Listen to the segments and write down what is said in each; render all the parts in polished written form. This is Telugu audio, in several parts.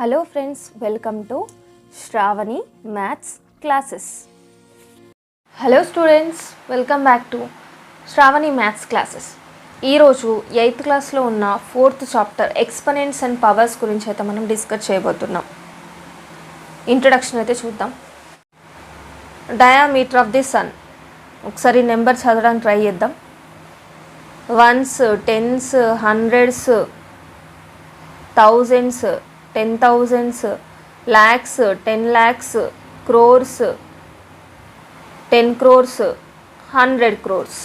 Hello friends, welcome to Sravani maths classes. Hello students, welcome back to Sravani maths classes. ఈరోజు 8th క్లాస్లో ఉన్న 4th చాప్టర్ ఎక్స్పనెంట్స్ అండ్ పవర్స్ గురించి అయితే మనం డిస్కస్ చేయబోతున్నాం. ఇంట్రడక్షన్ అయితే చూద్దాం. Diameter of the sun. ఒకసారి నెంబర్ చదవడానికి ట్రై చేద్దాం. Ones, tens, hundreds, thousands, 10,000s, lakhs, 10 lakhs, crores, 10 crores, 100 crores.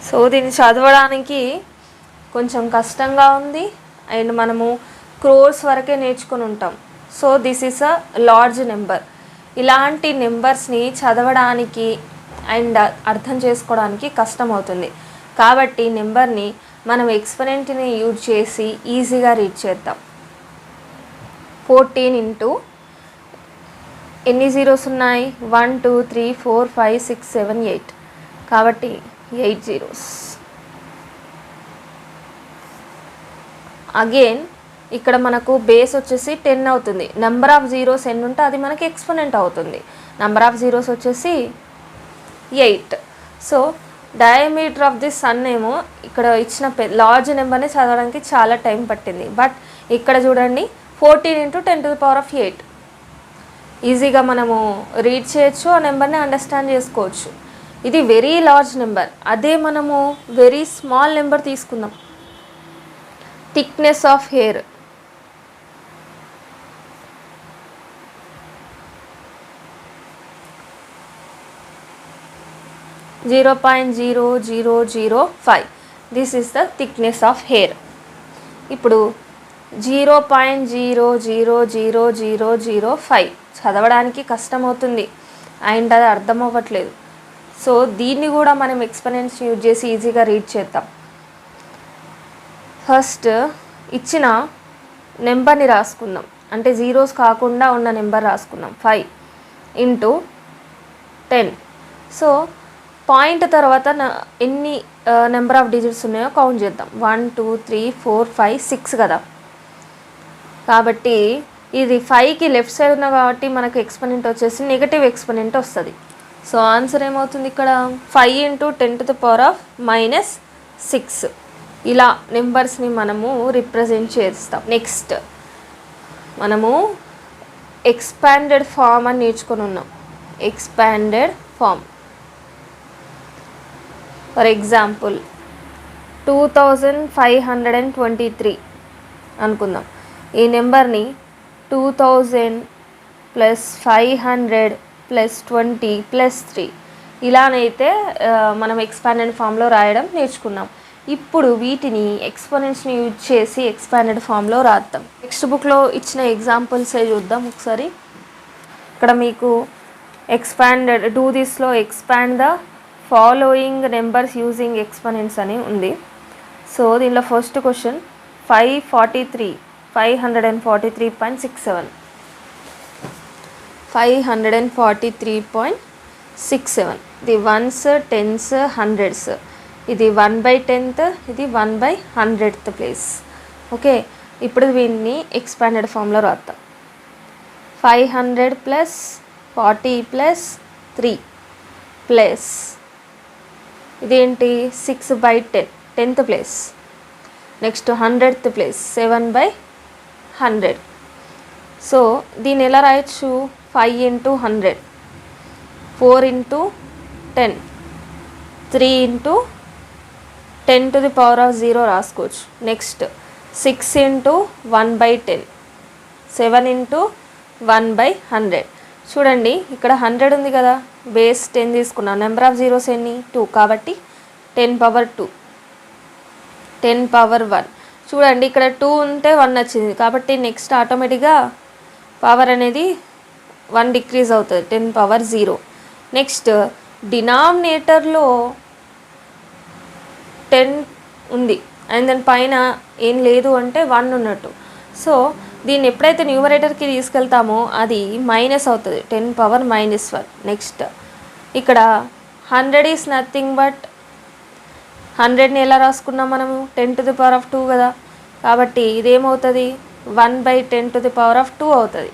So దీన్ని చదవడానికి కొంచెం కష్టంగా ఉంది అండ్ మనము క్రోర్స్ వరకే నేర్చుకొని ఉంటాం. So this is a large number. ఇలాంటి నెంబర్స్ని చదవడానికి అండ్ అర్థం చేసుకోవడానికి కష్టం అవుతుంది. కాబట్టి నెంబర్ని మనం ఎక్స్పరెంట్ని యూజ్ చేసి ఈజీగా రీడ్ చేద్దాం. 14 ఇంటూ ఎన్ని జీరోస్ ఉన్నాయి? 1 2 3 4 5 6 7 8, కాబట్టి 8 జీరోస్. అగైన్ ఇక్కడ మనకు బేస్ వచ్చేసి 10 అవుతుంది. నెంబర్ ఆఫ్ జీరోస్ ఎన్ని ఉంటే అది మనకి ఎక్స్పోనెంట్ అవుతుంది. నెంబర్ ఆఫ్ జీరోస్ వచ్చేసి 8. So diameter of the sun ఏమో ఇక్కడ ఇచ్చిన లార్జ్ నెంబర్ని చదవడానికి చాలా టైం పట్టింది. బట్ ఇక్కడ చూడండి, 14 into 10 to the power of 8. ఈజీగా మనము రీడ్ చేయొచ్చు, ఆ నెంబర్ని అండర్స్టాండ్ చేసుకోవచ్చు. ఇది వెరీ లార్జ్ నెంబర్. అదే మనము వెరీ స్మాల్ నెంబర్ తీసుకుందాం. Thickness of hair. (0.0005). This is the thickness of hair. ఇప్పుడు 0.00005 చదవడానికి కష్టమవుతుంది అండ్ అది అర్థం అవ్వట్లేదు. సో దీన్ని కూడా మనం ఎక్స్పనెంట్స్ యూజ్ చేసి ఈజీగా రీడ్ చేద్దాం. ఫస్ట్ ఇచ్చిన నెంబర్ని రాసుకుందాం, అంటే జీరోస్ కాకుండా ఉన్న నెంబర్ రాసుకుందాం. 5 ఇంటూ 10. సో పాయింట్ తర్వాత ఎన్ని నెంబర్ ఆఫ్ డిజిట్స్ ఉన్నాయో కౌంట్ చేద్దాం. 1 2 3 4 5 6 కదా. కాబట్టి ఇది 5కి లెఫ్ట్ సైడ్ ఉన్న కాబట్టి మనకు ఎక్స్పనెంట్ వచ్చేసి నెగటివ్ ఎక్స్పనెంట్ వస్తుంది. సో ఆన్సర్ ఏమవుతుంది ఇక్కడ? 5 into 10 to the power of -6. ఇలా నెంబర్స్ని మనము రిప్రజెంట్ చేస్తాం. నెక్స్ట్ మనము ఎక్స్పాండెడ్ ఫామ్ అని నేర్చుకొని ఉన్నాం. Expanded form. ఫర్ ఎగ్జాంపుల్ 2523 అనుకుందాం. ఈ నెంబర్ని 2000 + 500 + 20 + 3 ఇలానైతే మనం ఎక్స్పాండెడ్ ఫామ్లో రాయడం నేర్చుకున్నాం. ఇప్పుడు వీటిని ఎక్స్పోనెంట్స్ని యూజ్ చేసి ఎక్స్పాండెడ్ ఫామ్లో రాద్దాం. టెక్స్ట్ బుక్లో ఇచ్చిన ఎగ్జాంపుల్సే చూద్దాం ఒకసారి. ఇక్కడ మీకు ఎక్స్పాండెడ్ డూ దిస్లో expand the following numbers using exponents అని ఉంది. సో దీనిలో ఫస్ట్ క్వశ్చన్ 543.67. 543.67. ఇది వన్స్, టెన్స్, హండ్రెడ్స్. ఇది 1/10, ఇది 1/100th ప్లేస్. ఓకే, ఇప్పుడు వీటిని ఎక్స్పాండెడ్ ఫామ్లో రాద్దాం. 500 + 40 + 3 ప్లస్ ఇదేంటి 6/10, 10th place. Next 100th place 7/100. So దీన్ని ఎలా రాయొచ్చు? 5 into 100, 4 into 10, 3 into 10 to the power of 0 రాసుకోవచ్చు. Next 6 into 1/10, 7 into 1/100. చూడండి ఇక్కడ 100 ఉంది కదా, బేస్ 10 తీసుకున్నాం. నెంబర్ ఆఫ్ జీరోస్ ఎన్ని? 2, కాబట్టి 10 power 2, 10 power 1. చూడండి ఇక్కడ 2 ఉంటే 1 వచ్చింది, కాబట్టి నెక్స్ట్ ఆటోమేటిక్గా పవర్ అనేది 1 డిక్రీజ్ అవుతుంది, 10 power 0. నెక్స్ట్ డినామినేటర్లో 10 ఉంది అండ్ దాని పైన ఏం లేదు అంటే 1 ఉన్నట్టు. సో దీన్ని ఎప్పుడైతే న్యూమరేటర్కి తీసుకెళ్తామో అది మైనస్ అవుతుంది, 10 power -1. నెక్స్ట్ ఇక్కడ 100 ఈజ్ నథింగ్ బట్ 100ని ఎలా రాసుకున్నాం మనము? 10 to the power of 2 కదా. కాబట్టి ఇదేమవుతుంది? 1/10⁻². అవుతుంది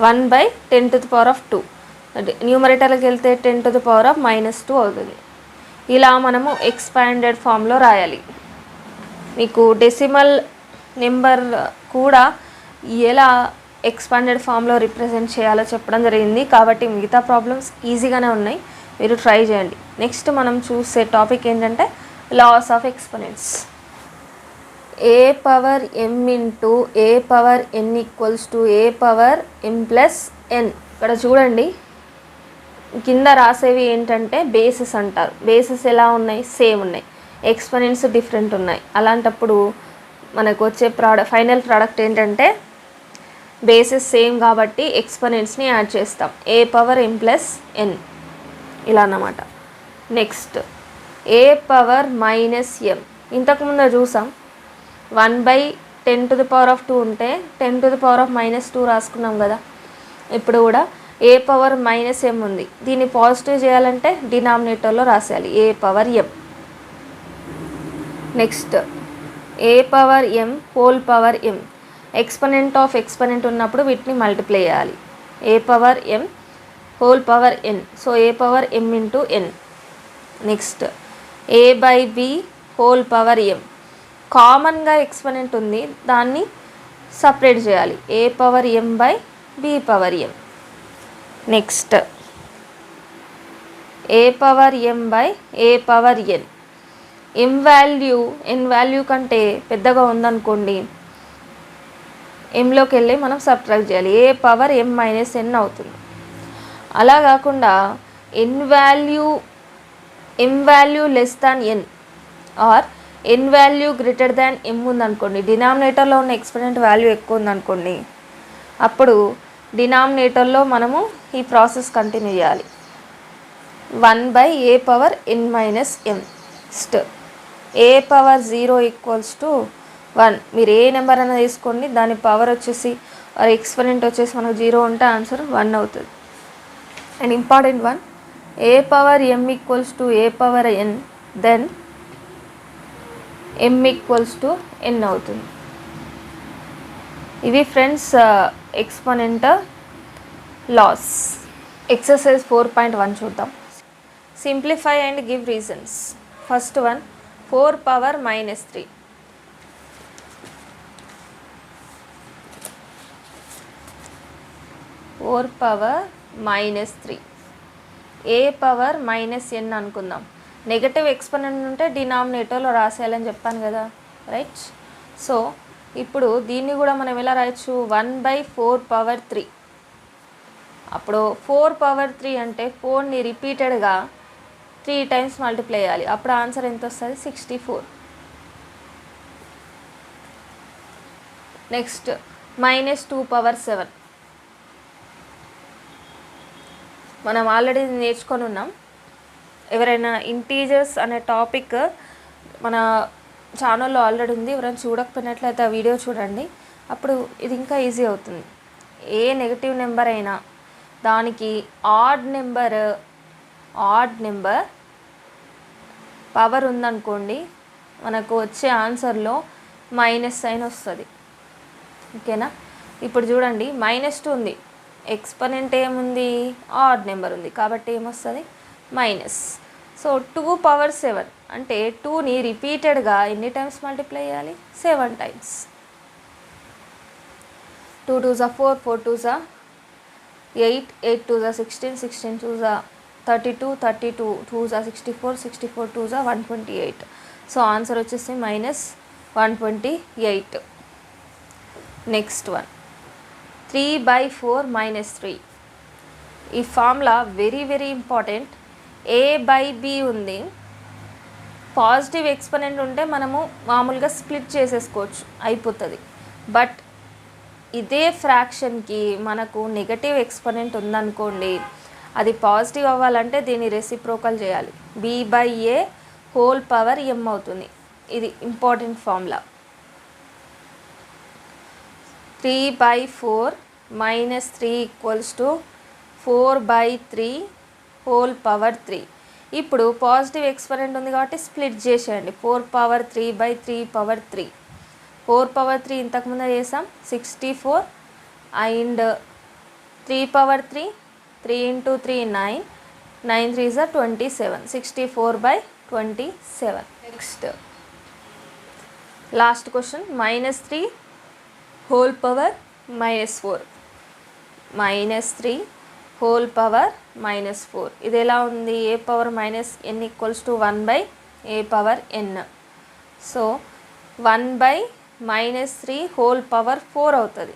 1/10⁻². న్యూమరేటర్కి వెళ్తే 10⁻−2 అవుతుంది. ఇలా మనము ఎక్స్పాండెడ్ ఫామ్లో రాయాలి. మీకు డెసిమల్ నెంబర్ కూడా ఎలా ఎక్స్పాండెడ్ ఫామ్లో రిప్రజెంట్ చేయాలో చెప్పడం జరిగింది. కాబట్టి మిగతా ప్రాబ్లమ్స్ ఈజీగానే ఉన్నాయి, మీరు ట్రై చేయండి. నెక్స్ట్ మనం చూసే టాపిక్ ఏంటంటే laws of exponents. a⁻m into a⁻n equals to a⁻m+n. ఇక్కడ చూడండి, కింద రాసేవి ఏంటంటే బేసెస్ అంటారు. బేసెస్ ఎలా ఉన్నాయి? సేమ్ ఉన్నాయి. ఎక్స్పోనెంట్స్ డిఫరెంట్ ఉన్నాయి. అలాంటప్పుడు మనకు వచ్చే ఫైనల్ ప్రోడక్ట్ ఏంటంటే బేసెస్ సేమ్ కాబట్టి ఎక్స్పోనెంట్స్ని యాడ్ చేస్తాం. a⁻m+n ఇలా అన్నమాట. Next a⁻−m. ఇంతకుముందు చూసాం 1/10⁻² ఉంటే 10⁻−2 రాసుకున్నాం కదా. ఇప్పుడు కూడా a⁻−m ఉంది. దీన్ని పాజిటివ్ చేయాలంటే డినామినేటర్లో రాసేయాలి a⁻m. Next a⁻m⁻m. Exponent of exponent ఉన్నప్పుడు వీటిని మల్టిప్లై చేయాలి. a⁻m⁻n. So a⁻m into n. Next a/b⁻m. కామన్గా ఎక్స్పోనెంట్ ఉంది, దాన్ని సపరేట్ చేయాలి a⁻m/b⁻m. Next a⁻m/a⁻n. ఎన్ వాల్యూ కంటే పెద్దగా ఉందనుకోండి, ఎంలోకి వెళ్ళి మనం సబ్ట్రాక్ట్ చేయాలి. a⁻m−n అవుతుంది. అలా కాకుండా n value less than n or n value greater than m ఉందనుకోండి, డినామినేటర్లో ఉన్న ఎక్స్పోనెంట్ వాల్యూ ఎక్కువ ఉందనుకోండి, అప్పుడు డినామినేటర్లో మనము ఈ ప్రాసెస్ కంటిన్యూ చేయాలి 1/a⁻n−m. Next a⁻0 equals to 1. మీరు ఏ నెంబర్ అయినా తీసుకోండి, దాని పవర్ వచ్చేసి ఎక్స్పోనెంట్ వచ్చేసి మనకు 0 ఉంటే ఆన్సర్ 1 అవుతుంది. And important one, a⁻m equals to a⁻n, then m equals to n అవుతుంది. ఇవి ఫ్రెండ్స్ ఎక్స్పోనెంట్ లాస్. ఎక్సర్సైజ్ 4.1 చూద్దాం. Simplify and give reasons. First one 4⁻−3. a⁻−n అనుకుందాం. నెగటివ్ ఎక్స్పోనెంట్ ఉంటే డినామినేటర్లో రాసేయాలని చెప్పాను కదా, రైట్? సో ఇప్పుడు దీన్ని కూడా మనం ఎలా రాయొచ్చు? 1/4⁻3. అప్పుడు 4⁻3 అంటే 4ని రిపీటెడ్గా 3 టైమ్స్ మల్టిప్లై చేయాలి. అప్పుడు ఆన్సర్ ఎంత వస్తుంది? 64. నెక్స్ట్ -2/7. మనం ఆల్రెడీ నేర్చుకొని ఉన్నాం. ఎవరైనా ఇంటీజర్స్ అనే టాపిక్ మన ఛానల్లో ఆల్రెడీ ఉంది, ఎవరైనా చూడకపోయినట్లయితే ఆ వీడియో చూడండి, అప్పుడు ఇది ఇంకా ఈజీ అవుతుంది. ఏ నెగటివ్ నెంబర్ అయినా దానికి ఆడ్ నెంబర్ పవర్ ఉందనుకోండి, మనకు వచ్చే ఆన్సర్లో మైనస్ సైన్ వస్తుంది. ఓకేనా? ఇప్పుడు చూడండి, -2 ఉంది, ఎక్స్పోనెంట్ ఏముంది? ఆడ్ నెంబర్ ఉంది, కాబట్టి ఏమొస్తుంది? మైనస్. సో 2/7 అంటే 2ని రిపీటెడ్గా ఎన్ని టైమ్స్ మల్టిప్లై చేయాలి? 7 times. 2 2s are 4, 4 2s are 8, 8 2s are 16, 16 2s are 32, 32 2s are 64, 64 2s are 128. So answer వచ్చేసి -128. Next one 3/4-3. ఈ formula very very important. a/b ఉంది, పాజిటివ్ ఎక్స్పోనెంట్ ఉంటే మనము మామూలుగా స్ప్లిట్ చేసేసుకోవచ్చు, అయిపోతుంది. బట్ ఇదే ఫ్రాక్షన్కి మనకు నెగటివ్ ఎక్స్పోనెంట్ ఉందనుకోండి, అది పాజిటివ్ అవ్వాలంటే దీన్ని రెసిప్రోకల్ చేయాలి. b/a⁻m అవుతుంది. ఇది ఇంపార్టెంట్ ఫార్ములా. 3/4-3 ఈక్వల్స్ టు 4/3 ఇప్పుడు పాజిటివ్ ఎక్స్పోనెంట్ ఉంది కాబట్టి స్ప్లిట్ చేసేయండి. 4/3/3/3 4 పవర్ 3 ఇంతకుముందే చేసాం 64 and 3 power 3 3 into 3 9 9 3 is 27 64/27. Next last question -3 whole power -4 -3 whole power -4 ఇది ఎలా ఉంది a power -n equals to 1/a power n. So 1/-3 whole power 4 అవుతుంది.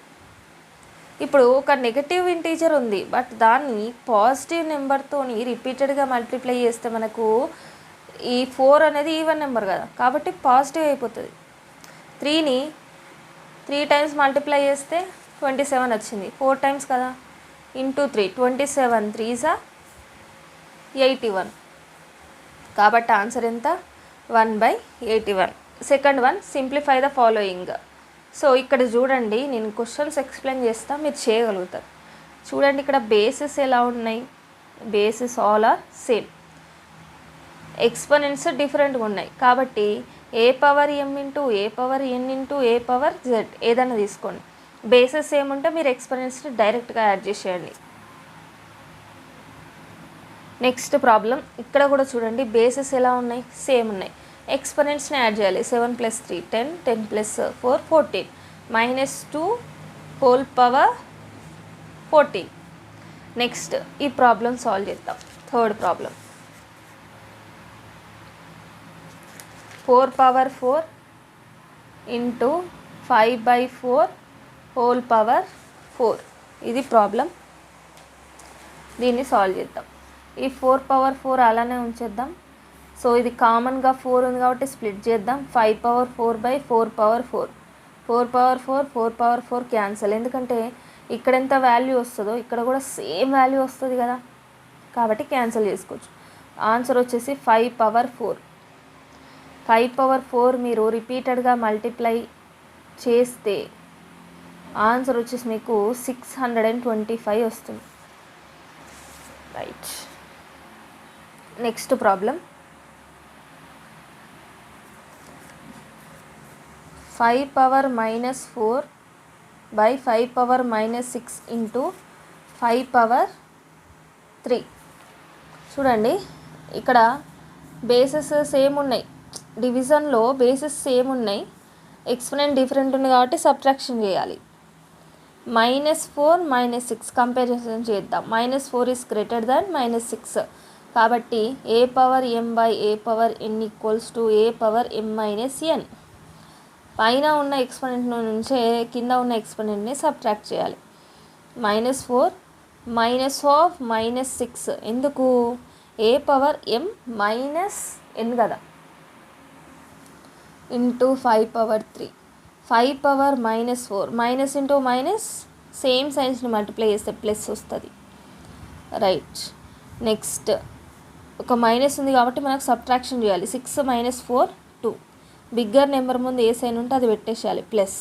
ఇప్పుడు ఒక నెగటివ్ ఇంటీజర్ ఉంది బట్ దాన్ని పాజిటివ్ నెంబర్తోని రిపీటెడ్గా మల్టిప్లై చేస్తే మనకు ఈ 4 అనేది ఈవెన్ నెంబర్ కదా, కాబట్టి పాజిటివ్ అయిపోతుంది. 3ని 3 టైమ్స్ మల్టిప్లై చేస్తే 27 వచ్చింది, 4 టైమ్స్ కదా, ఇంటూ 3 27 3s 81. కాబట్టి ఆన్సర్ ఎంత? 1/81. Second one, simplify the following. So ఇక్కడ చూడండి, నేను క్వశ్చన్స్ ఎక్స్ప్లెయిన్ చేస్తా, మీరు చేయగలుగుతారు. చూడండి ఇక్కడ బేసెస్ ఎలా ఉన్నాయి, bases all are same, exponents డిఫరెంట్గా ఉన్నాయి. కాబట్టి a power m into a power n into a power z ఏదైనా తీసుకోండి. బేసెస్ ఏముంటే మీరు ఎక్స్పోనెంట్స్ని డైరెక్ట్గా యాడ్ చేసేయండి. నెక్స్ట్ ప్రాబ్లం, ఇక్కడ కూడా చూడండి బేసెస్ ఎలా ఉన్నాయి, సేమ్ ఉన్నాయి. ఎక్స్పోనెంట్స్ని యాడ్ చేయాలి. 7 + 3 10, 10 + 4 14, -2 హోల్ పవర్ 14. నెక్స్ట్ ఈ ప్రాబ్లం సాల్వ్ చేద్దాం. Third problem, 4 power 4 into 5/4 whole power 4 ఇది ప్రాబ్లం. దీన్ని సాల్వ్ చేద్దాం. ఈ 4 పవర్ 4 అలానే ఉంచేద్దాం. సో ఇది కామన్గా 4 ఉంది కాబట్టి స్ప్లిట్ చేద్దాం. 5 power 4/4 power 4, 4 power 4 4 power 4 cancel. ఎందుకంటే ఇక్కడ ఎంత వాల్యూ వస్తుందో ఇక్కడ కూడా సేమ్ వాల్యూ వస్తుంది కదా, కాబట్టి క్యాన్సిల్ చేసుకోవచ్చు. ఆన్సర్ వచ్చేసి 5 పవర్ 4. 5 పవర్ 4 మీరు రిపీటెడ్గా మల్టిప్లై చేస్తే ఆన్సర్ వచ్చేసి మీకు 625 వస్తుంది. Right. Next problem, 5 power -4 by 5 power -6 into 5 power 3. చూడండి ఇక్కడ బేసెస్ సేమ్ ఉన్నాయి, డివిజన్లో బేసెస్ సేమ్ ఉన్నాయి, ఎక్స్పోనెంట్ డిఫరెంట్ ఉంది కాబట్టి సబ్ట్రాక్షన్ చేయాలి. -4 -6 కంపారిజన్ చేద్దాం. -4 ఈజ్ గ్రేటర్ దాన్ -6, కాబట్టి a power m by a power n equals to a power m - n. పైన ఉన్న ఎక్స్పోనెంట్ నుంచే కింద ఉన్న ఎక్స్పోనెంట్ని సబ్ట్రాక్ట్ చేయాలి. -4 -6 ఎందుకు? a పవర్ m - n కదా, into 5 power 3. 5 power -4 minus into minus same సైన్స్ని మల్టిప్లై చేస్తే ప్లస్ వస్తుంది. రైట్. నెక్స్ట్ ఒక మైనస్ ఉంది కాబట్టి మనకు సబ్ట్రాక్షన్ చేయాలి. 6 - 4 2. బిగ్గర్ నెంబర్ ముందు ఏ సైన్ ఉంటే అది పెట్టేసేయాలి ప్లస్.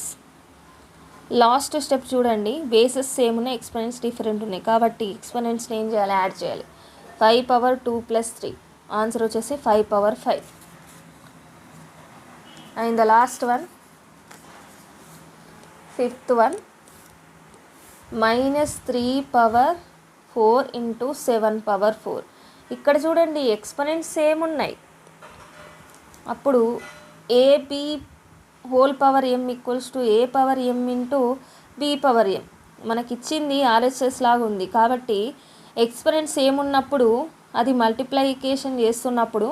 లాస్ట్ స్టెప్ చూడండి, బేసెస్ సేమ్ ఉన్నాయి, ఎక్స్పోనెంట్స్ డిఫరెంట్ ఉన్నాయి, కాబట్టి ఎక్స్పోనెంట్స్ని ఏం చేయాలి, యాడ్ చేయాలి. 5 పవర్ 2 + 3 ఆన్సర్ వచ్చేసి 5 power 5. And the last one, fifth one, -3 power 4 into 7 power 4. ఇక్కడ చూడండి ఎక్స్పోనెంట్స్ సేమ్ ఉన్నాయి, అప్పుడు ab whole power m equals to a power m into b power m. మనకి ఇచ్చింది RHS లాగా ఉంది కాబట్టి ఎక్స్పోనెంట్స్ సేమ్ ఉన్నప్పుడు అది మల్టిప్లికేషన్ చేస్తున్నప్పుడు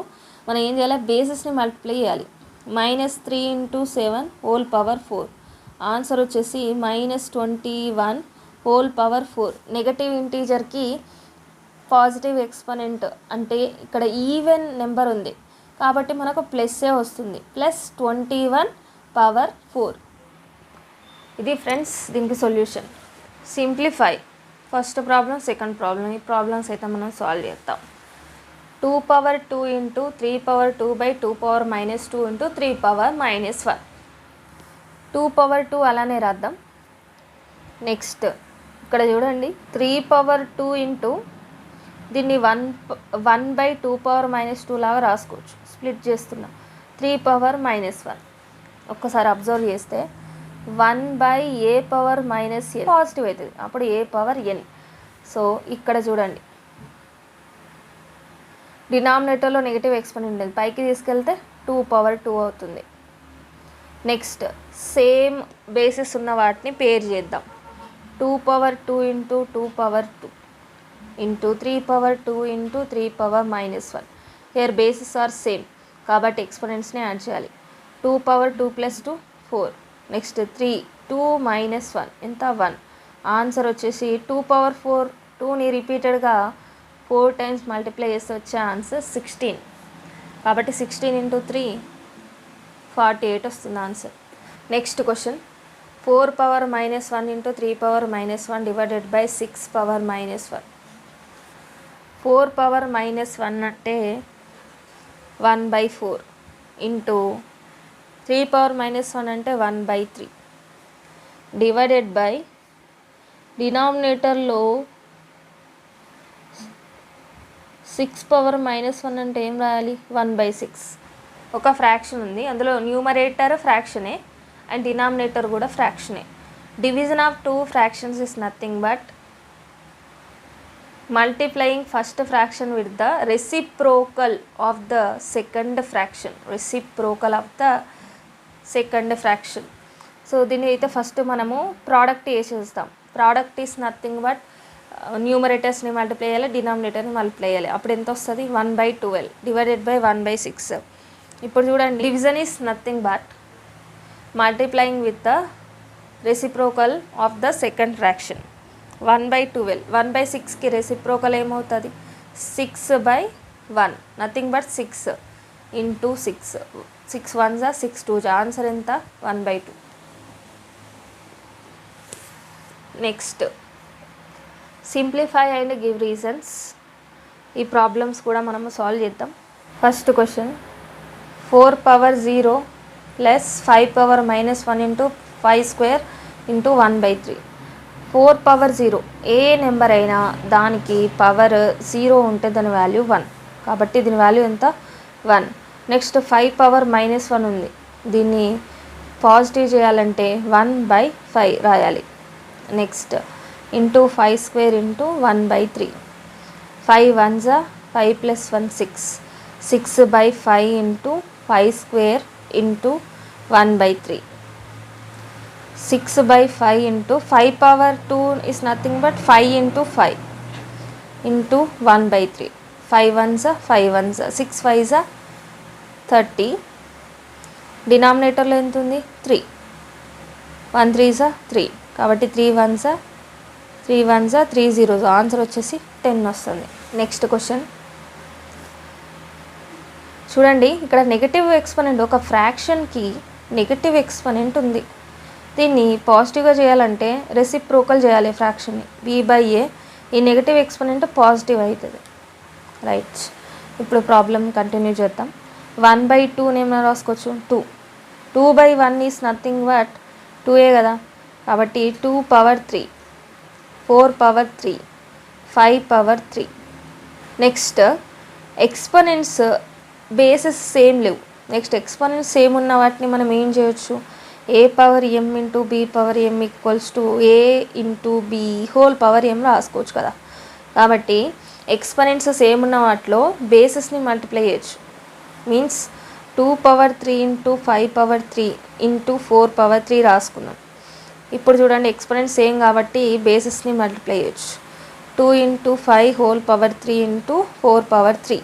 మనం ఏం చేయాలి, బేసెస్ని మల్టిప్లై చేయాలి. -3 ఇంటూ 7 హోల్ పవర్ 4 ఆన్సర్ వచ్చేసి -21 హోల్ పవర్ 4. నెగటివ్ ఇంటీజర్కి పాజిటివ్ ఎక్స్పోనెంట్ అంటే ఇక్కడ ఈవెన్ నెంబర్ ఉంది కాబట్టి మనకు ప్లస్సే వస్తుంది, +21 పవర్ 4. ఇది ఫ్రెండ్స్ దీనికి solution. Simplify first problem, second problem, ఈ ప్రాబ్లమ్స్ అయితే మనం సాల్వ్ చేద్దాం. 2 power 2 into 3 power 2 by 2 power -2 into 3 power -1. 2 power 2 అలానే రాద్దాం. నెక్స్ట్ ఇక్కడ చూడండి 3 పవర్ 2 ఇంటూ దీన్ని 1/2 పవర్ -2 లాగా రాసుకోవచ్చు, స్ప్లిట్ చేస్తున్నాం. 3 పవర్ -1 ఒక్కసారి అబ్జర్వ్ చేస్తే 1/a⁻n పాజిటివ్ అవుతుంది, అప్పుడు a⁻n. సో ఇక్కడ చూడండి, డినామినేటర్లో నెగిటివ్ ఎక్స్పోనెంట్ ఉండేది, పైకి తీసుకెళ్తే 2/2 అవుతుంది. నెక్స్ట్ సేమ్ బేసిస్ ఉన్న వాటిని పేర్ చేద్దాం. 2/2 into 2/2 into 3/2 into 3⁻−1. Here bases are same కాబట్టి ఎక్స్పోనెంట్స్ని యాడ్ చేయాలి. 2/2 + 2 4. నెక్స్ట్ 3 2 - 1 ఎంత 1. ఆన్సర్ వచ్చేసి 2/4. 2ని రిపీటెడ్గా 4 టైమ్స్ మల్టిప్లై చేస్తే వచ్చే ఆన్సర్ 16. కాబట్టి 16 ఇంటూ 3 48 వస్తుంది answer. Next question 4⁻−1 into 3⁻−1 divided by 6⁻−1. 4⁻−1 అంటే 1/4 ఇంటూ 3⁻−1 అంటే 1/3 డివైడెడ్ బై డినామినేటర్లో 6⁻−1 అంటే ఏం రాయాలి, 1/6. ఒక ఫ్రాక్షన్ ఉంది, అందులో న్యూమరేటర్ ఫ్రాక్షనే అండ్ డినామినేటర్ కూడా ఫ్రాక్షనే. Division of 2 fractions is nothing but multiplying first fraction with the reciprocal of the second fraction. Reciprocal of the second fraction. So దీన్ని అయితే ఫస్ట్ మనము ప్రోడక్ట్ వేసేస్తాం. ప్రోడక్ట్ ఈస్ నథింగ్ బట్ న్యూమరేటర్స్ని మల్టిప్లై చేయాలి, డినామినేటర్ని మల్టిప్లై చేయాలి. అప్పుడు ఎంత వస్తుంది, 1/12 డివైడెడ్ బై 1/6. ఇప్పుడు చూడండి, division is nothing but multiplying with the reciprocal of the second fraction. 1/12 1/6కి రెసిప్రోకల్ ఏమవుతుంది, 6/1 nothing but 6 into 6. 6 1s 6 2s. Answer ఎంత, 1/2. Next simplify and give reasons. ఈ ప్రాబ్లమ్స్ కూడా మనము సాల్వ్ చేద్దాం. First question 4/0 plus 5⁻−1 into 5² into 1/3. 4/0 ఏ నెంబర్ అయినా దానికి పవర్ 0 ఉంటే దాని వాల్యూ 1, కాబట్టి దీని వాల్యూ ఎంత, 1. నెక్స్ట్ 5⁻−1 ఉంది, దీన్ని పాజిటివ్ చేయాలంటే 1/5 రాయాలి. Next into 5² into 1/3. 5 1s 5 + 1 6. 6/5 into 5² into 1/3. 6/5 into 5/2 is nothing but 5 into 5 into 1/3. 5 1s 5 1s 6 5s 30. డినామినేటర్లో ఎంత ఉంది, 3. 1 3s 3, కాబట్టి 3 1s 3 0s. ఆన్సర్ వచ్చేసి 10 వస్తుంది. నెక్స్ట్ క్వశ్చన్ చూడండి, ఇక్కడ నెగటివ్ ఎక్స్పోనెంట్, ఒక ఫ్రాక్షన్కి నెగటివ్ ఎక్స్పోనెంట్ ఉంది. దీన్ని పాజిటివ్గా చేయాలంటే రెసిప్రోకల్ చేయాలి ఫ్రాక్షన్ని, b/a. ఈ నెగటివ్ ఎక్స్పోనెంట్ పాజిటివ్ అవుతుంది, రైట్. ఇప్పుడు ప్రాబ్లం కంటిన్యూ చేద్దాం. 1/2 ఏమైనా రాసుకోవచ్చు, 2. 2/1 ఈస్ నథింగ్ బట్ 2a కదా, కాబట్టి 2/3. 4/3 5/3. నెక్స్ట్ ఎక్స్పోనెంట్స్ బేసెస్ సేమ్ లేవు. నెక్స్ట్ ఎక్స్పోనెంట్స్ సేమ్ ఉన్న వాటిని మనం ఏం చేయొచ్చు, a/m into b/m equals to a into b whole power m రాసుకోవచ్చు కదా. కాబట్టి ఎక్స్పోనెంట్స్ సేమ్ ఉన్న వాటిలో బేసెస్ని మల్టిప్లై చేయొచ్చు. మీన్స్ 2/3 ఇంటూ 5/3 ఇంటూ 4/3 రాసుకున్నాం. ఇప్పుడు చూడండి, ఎక్స్పోనెంట్స్ సేమ్ కాబట్టి బేసెస్ని మల్టిప్లై చేయొచ్చు. 2 into 5 whole power 3 into 4/3.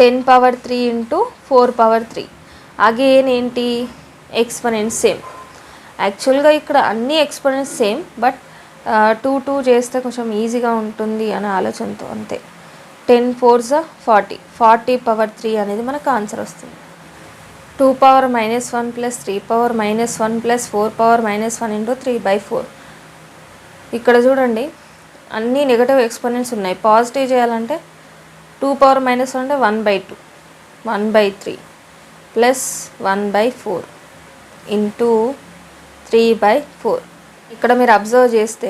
10/3 into 4/3. Again ఏంటి, ఎక్స్పోనెంట్స్ సేమ్. యాక్చువల్గా ఇక్కడ అన్ని ఎక్స్పోనెంట్స్ సేమ్, బట్ 2 చేస్తే కొంచెం ఈజీగా ఉంటుంది అనే ఆలోచనతో అంతే. 10 4s 40. 40/3 అనేది మనకు ఆన్సర్ వస్తుంది. 2⁻−1 ప్లస్ 3⁻−1 ప్లస్ 4⁻−1 ఇంటూ 3/4. ఇక్కడ చూడండి, అన్ని నెగటివ్ ఎక్స్పోనెంట్స్ ఉన్నాయి. పాజిటివ్ చేయాలంటే 2⁻−1 అంటే 1/2 1/3 ప్లస్ 1/4 ఇంటూ 3/4. ఇక్కడ మీరు అబ్జర్వ్ చేస్తే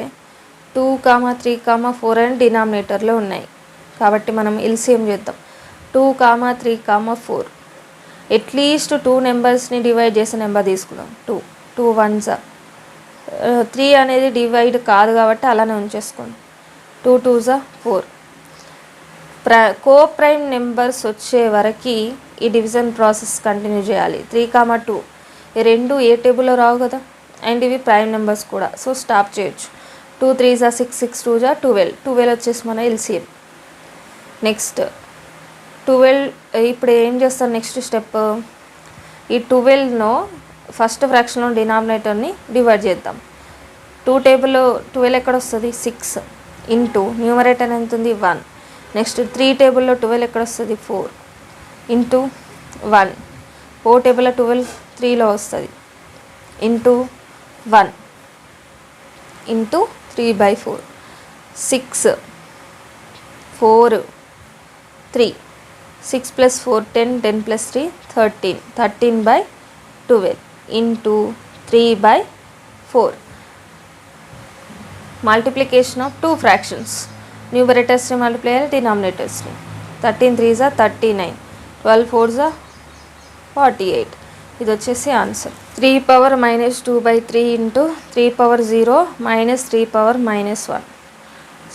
2, 3, 4 అని డినామినేటర్లో ఉన్నాయి, కాబట్టి మనం ఎల్సిఎం చేద్దాం. 2, 3, 4. అట్లీస్ట్ 2 నెంబర్స్ని డివైడ్ చేసే నెంబర్ తీసుకుందాం. 2 1s 3 అనేది డివైడ్ కాదు కాబట్టి అలానే ఉంచేసుకోండి. 2 2s 4. కో ప్రైమ్ నెంబర్స్ వచ్చే వరకు ఈ డివిజన్ ప్రాసెస్ కంటిన్యూ చేయాలి. 3, 2 ఈ రెండు ఏ టేబుల్లో రావు కదా, అండ్ ఇవి ప్రైమ్ నెంబర్స్ కూడా, సో స్టాప్ చేయొచ్చు. 2 3s 6 6 2s 12 వచ్చేసి మన ఎల్సిఎం. నెక్స్ట్ 12 ఇప్పుడు ఏం చేస్తాం, నెక్స్ట్ స్టెప్ ఈ 12ను ఫస్ట్ ఫ్రాక్షన్లో డినామినేటర్ని డివైడ్ చేద్దాం. 2 టేబుల్లో 12 ఎక్కడ వస్తుంది, 6 ఇంటూ న్యూమరేటర్ ఎంత ఉంది 1. నెక్స్ట్ 3 టేబుల్లో 12 ఎక్కడ వస్తుంది, 4 ఇంటూ 1. 4 టేబుల్లో 12 3లో వస్తుంది into 1 into 3/4. 6 4 3 6 + 4 10 10 + 3 13 13/12 into 3/4. Multiplication of 2 fractions, న్యూమరేటర్స్ని మల్టిప్లై చేయాలి డినామినేటర్స్ని. 13 3s 39, 12 4s 48. ఇది వచ్చేసి ఆన్సర్. 3 - 2/3 ఇంటూ 3 - 3 - 1.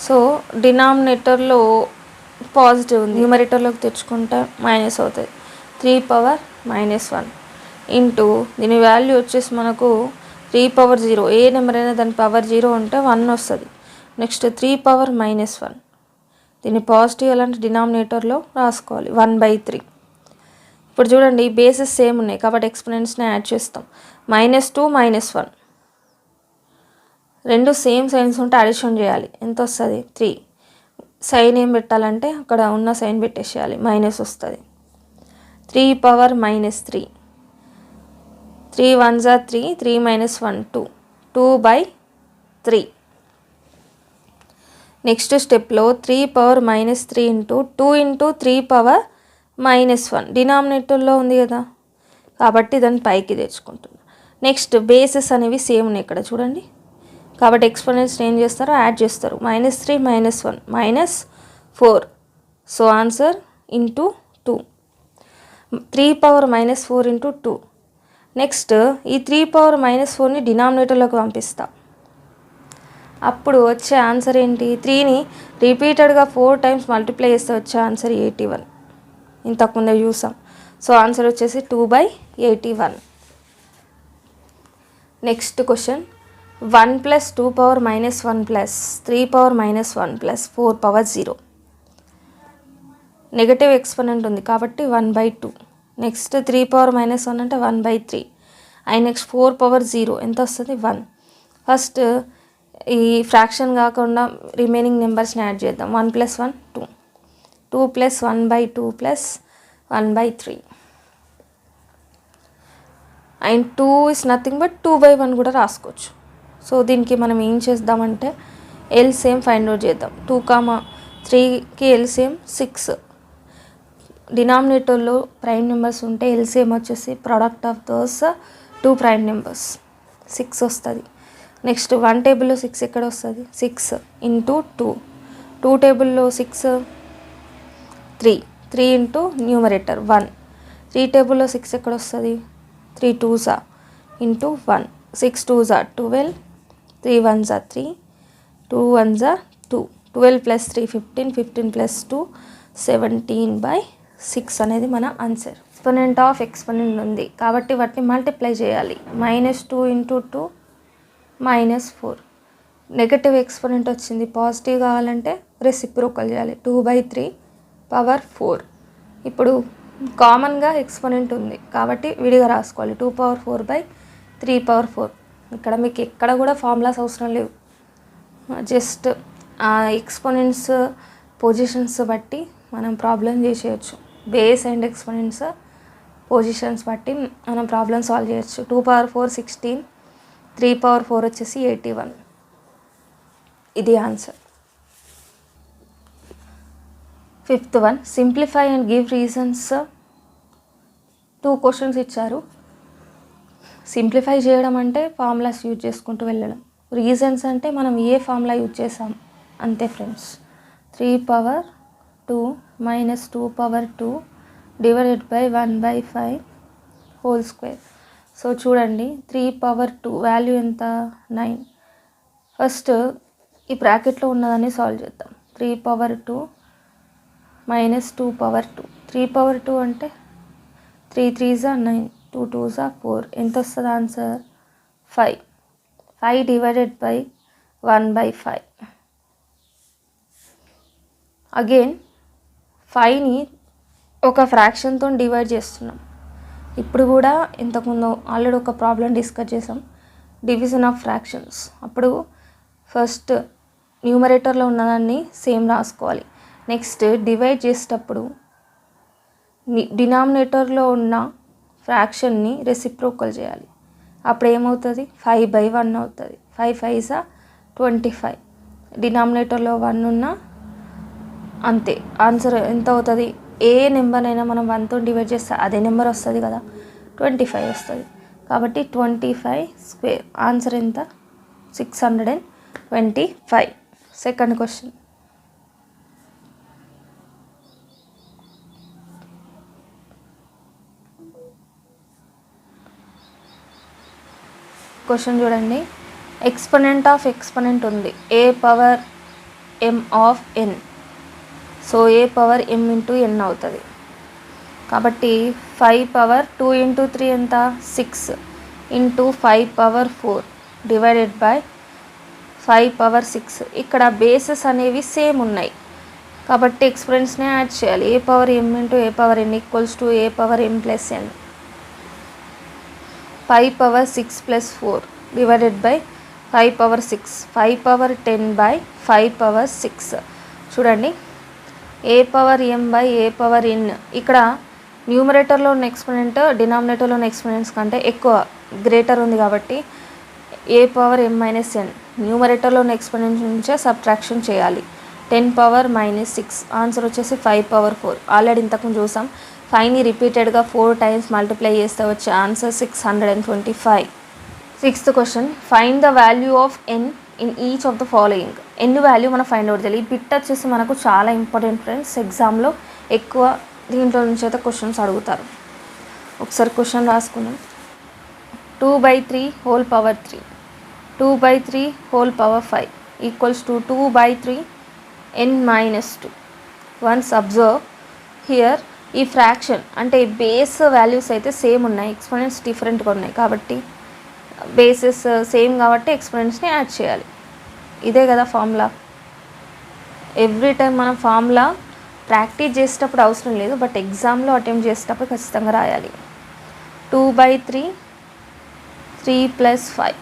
సో డినామినేటర్లో పాజిటివ్ ఉంది, న్యూమరేటర్లోకి తెచ్చుకుంటే మైనస్ అవుతుంది. 3 - 1 ఇంటూ దీని వాల్యూ వచ్చేసి మనకు 3 ఏ నెంబర్ అయినా దాని పవర్ 0 ఉంటే 1 వస్తుంది. నెక్స్ట్ 3 - 1 దీన్ని పాజిటివ్ అలాంటి డినామినేటర్లో రాసుకోవాలి 1/3. ఇప్పుడు చూడండి బేసెస్ సేమ్ ఉన్నాయి కాబట్టి ఎక్స్పోనెంట్స్ని యాడ్ చేస్తాం. -2 - 1 రెండు సేమ్ సైన్స్ ఉంటే అడిషన్ చేయాలి. ఎంత వస్తుంది 3. సైన్ ఏం పెట్టాలంటే అక్కడ ఉన్న సైన్ పెట్టేసేయాలి, మైనస్ వస్తుంది. 3 - -3 3 1s 3 3 - 1 2 2/3. నెక్స్ట్ స్టెప్లో 3 - 3 ఇంటూ 2 ఇంటూ 3 - -1 డినామినేటర్లో ఉంది కదా కాబట్టి దాన్ని పైకి తెచ్చుకుంటున్నాం. నెక్స్ట్ బేసెస్ అనేవి సేమ్ ఉన్నాయి ఇక్కడ చూడండి కాబట్టి ఎక్స్పోనెంట్స్ ఏం చేస్తారో యాడ్ చేస్తారు. -3 - 1 -4. So answer into 2. 3 - -4 into 2. Next ఈ 3 - -4ని డినామినేటర్లోకి పంపిస్తాం. అప్పుడు వచ్చే ఆన్సర్ ఏంటి, 3ని రిపీటెడ్గా 4 టైమ్స్ మల్టిప్లై చేస్తే వచ్చే ఆన్సర్ 81. ఇంతకుముందే చూసాం. సో ఆన్సర్ వచ్చేసి 2/81. Next question 1 + 2 - 1 + 3 - -1 + 4 0. నెగటివ్ ఎక్స్పోనెంట్ ఉంది కాబట్టి 1/2. నెక్స్ట్ 3 - -1 అంటే 1/3. అండ్ నెక్స్ట్ 4 0 ఎంత వస్తుంది 1. ఫస్ట్ ఈ ఫ్రాక్షన్ కాకుండా రిమైనింగ్ నెంబర్స్ని యాడ్ చేద్దాం. 1 + 1 2 2 + 1/2 + 1/3 అండ్ 2 ఇస్ నథింగ్ బట్ 2/1 కూడా రాసుకోవచ్చు. సో దీనికి మనం ఏం చేద్దామంటే ఎల్సిఎం ఫైండ్ అవుట్ చేద్దాం. 2, 3కి ఎల్సిఎం 6. డినామినేటర్లో ప్రైమ్ నెంబర్స్ ఉంటే ఎల్సిఎం వచ్చేసి product of those 2 prime numbers 6 వస్తుంది. నెక్స్ట్ 1 టేబుల్లో 6 ఎక్కడ వస్తుంది 6 ఇంటూ 2. 2 టేబుల్లో 6 3 ఇంటూ న్యూమరేటర్ 1. 3 టేబుల్లో 6 ఎక్కడ వస్తుంది 3 2s into 1. 6 2s 12, 3 1s 3, 2 1s 2. 12 + 3 15, 15 + 2 17/6 అనేది మన ఆన్సర్. ఎక్స్పోనెంట్ ఆఫ్ ఎక్స్పోనెంట్ ఉంది కాబట్టి వాటిని మల్టిప్లై చేయాలి. -2 ఇంటూ 2 -4. నెగటివ్ ఎక్స్పోనెంట్ వచ్చింది, పాజిటివ్ కావాలంటే రెసిప్రోకల్ చేయాలి 2/3 పవర్ 4. ఇప్పుడు కామన్గా ఎక్స్పోనెంట్ ఉంది కాబట్టి విడిగా రాసుకోవాలి 2 పవర్ 4/3 పవర్ 4. ఇక్కడ మీకు ఎక్కడ కూడా ఫార్ములాస్ అవసరం లేవు, జస్ట్ ఆ ఎక్స్పోనెంట్స్ పొజిషన్స్ బట్టి మనం ప్రాబ్లం చేసేయచ్చు. బేస్ అండ్ ఎక్స్పోనెంట్స్ పొజిషన్స్ బట్టి మనం ప్రాబ్లం సాల్వ్ చేయొచ్చు. 2 పవర్ 4 16, 3 పవర్ 4 వచ్చేసి 81. ఇది answer. 5th one simplify and give reasons. 2 questions ఇచ్చారు. సింప్లిఫై చేయడం అంటే ఫార్ములాస్ యూజ్ చేసుకుంటూ వెళ్ళడం, రీజన్స్ అంటే మనం ఏ ఫార్ములా యూజ్ చేసాం అంతే friends. 3 power 2 - 2 power 2 divided by 1/5 whole square. So చూడండి 3/2 వాల్యూ ఎంత 9. ఫస్ట్ ఈ బ్రాకెట్లో ఉన్నదాన్ని సాల్వ్ చేద్దాం. 3/2 మైనస్ 2/2. 3/2 అంటే 3 3s are 9, 2 2s are 4. ఎంత వస్తుంది ఆన్సర్ 5. 5 divided by 1/5. అగైన్ 5ని ఒక ఫ్రాక్షన్తో డివైడ్ చేస్తున్నాం. ఇప్పుడు కూడా ఇంతకుముందు ఆల్రెడీ ఒక ప్రాబ్లం డిస్కస్ చేసాం, డివిజన్ ఆఫ్ ఫ్రాక్షన్స్. అప్పుడు ఫస్ట్ న్యూమరేటర్లో ఉన్నదాన్ని సేమ్ రాసుకోవాలి. నెక్స్ట్ డివైడ్ చేసేటప్పుడు డినామినేటర్లో ఉన్న ఫ్రాక్షన్ని రెసిప్రోకల్ చేయాలి. అప్పుడు ఏమవుతుంది 5/1 అవుతుంది. 5 5s are 25. డినామినేటర్లో 1 ఉన్న అంతే ఆన్సర్ ఎంత అవుతుంది. ఏ నెంబర్ అయినా మనం 1తో డివైడ్ చేస్తే అదే నెంబర్ వస్తుంది కదా, 25 వస్తుంది. కాబట్టి 25 స్క్వేర్. ఆన్సర్ ఎంత 625. Second question. క్వశ్చన్ చూడండి. ఎక్స్పొనెంట్ ఆఫ్ ఎక్స్పొనెంట్ ఉంది, a power m of n. So a power m into n అవుతుంది. కాబట్టి 5 పవర్ 2 ఇంటూ 3 ఎంత 6 into 5 power 4 divided by 5 power 6. ఇక్కడ బేసెస్ అనేవి సేమ్ ఉన్నాయి కాబట్టి ఎక్స్పొనెంట్స్నే యాడ్ చేయాలి. a power m into a power n equals to a power m plus n. 5 power 6 plus 4 divided by 5 power 6. 5 power 10 by 5 power 6. చూడండి a power m by a power n. ఇక్కడ న్యూమరేటర్లో ఉన్న ఎక్స్పొనెంట్ డినామినేటర్లో ఉన్న ఎక్స్పొనెంట్స్ కంటే ఎక్కువ గ్రేటర్ ఉంది కాబట్టి a power m minus n. న్యూమరేటర్లో ఉన్న ఎక్స్పొనెంట్ నుంచే సబ్ట్రాక్షన్ చేయాలి. 10 పవర్ మైనస్ 6. ఆన్సర్ వచ్చేసి 5 పవర్ 4. ఆల్రెడీ ఇంతకు చూసాం. 5ని రిపీటెడ్గా 4 టైమ్స్ మల్టిప్లై చేస్తే వచ్చే answer 625. Sixth question. Find the value of n in each of the following. n value మనం ఫైండ్ అవుట్ చేయాలి. ఈ బిట్ వచ్చేసి మనకు చాలా ఇంపార్టెంట్ ఫ్రెండ్స్. ఎగ్జామ్లో ఎక్కువ దీంట్లో నుంచి అయితే క్వశ్చన్స్ అడుగుతారు. ఒకసారి క్వశ్చన్ రాసుకుందాం. 2/3 whole power 3, 2/3 whole power 5 equals to 2/3 n minus 2. Once observe here ఈ ఫ్రాక్షన్ అంటే బేస్ వాల్యూస్ అయితే సేమ్ ఉన్నాయి, ఎక్స్పోనెంట్స్ డిఫరెంట్గా ఉన్నాయి. కాబట్టి బేసెస్ సేమ్ కాబట్టి ఎక్స్పోనెంట్స్ని యాడ్ చేయాలి. ఇదే కదా ఫార్ములా. ఎవ్రీ టైం మనం ఫార్ములా ప్రాక్టీస్ చేసేటప్పుడు అవసరం లేదు, బట్ ఎగ్జామ్లో అటెంప్ట్ చేసేటప్పుడు ఖచ్చితంగా రాయాలి. 2/3 3 plus 5,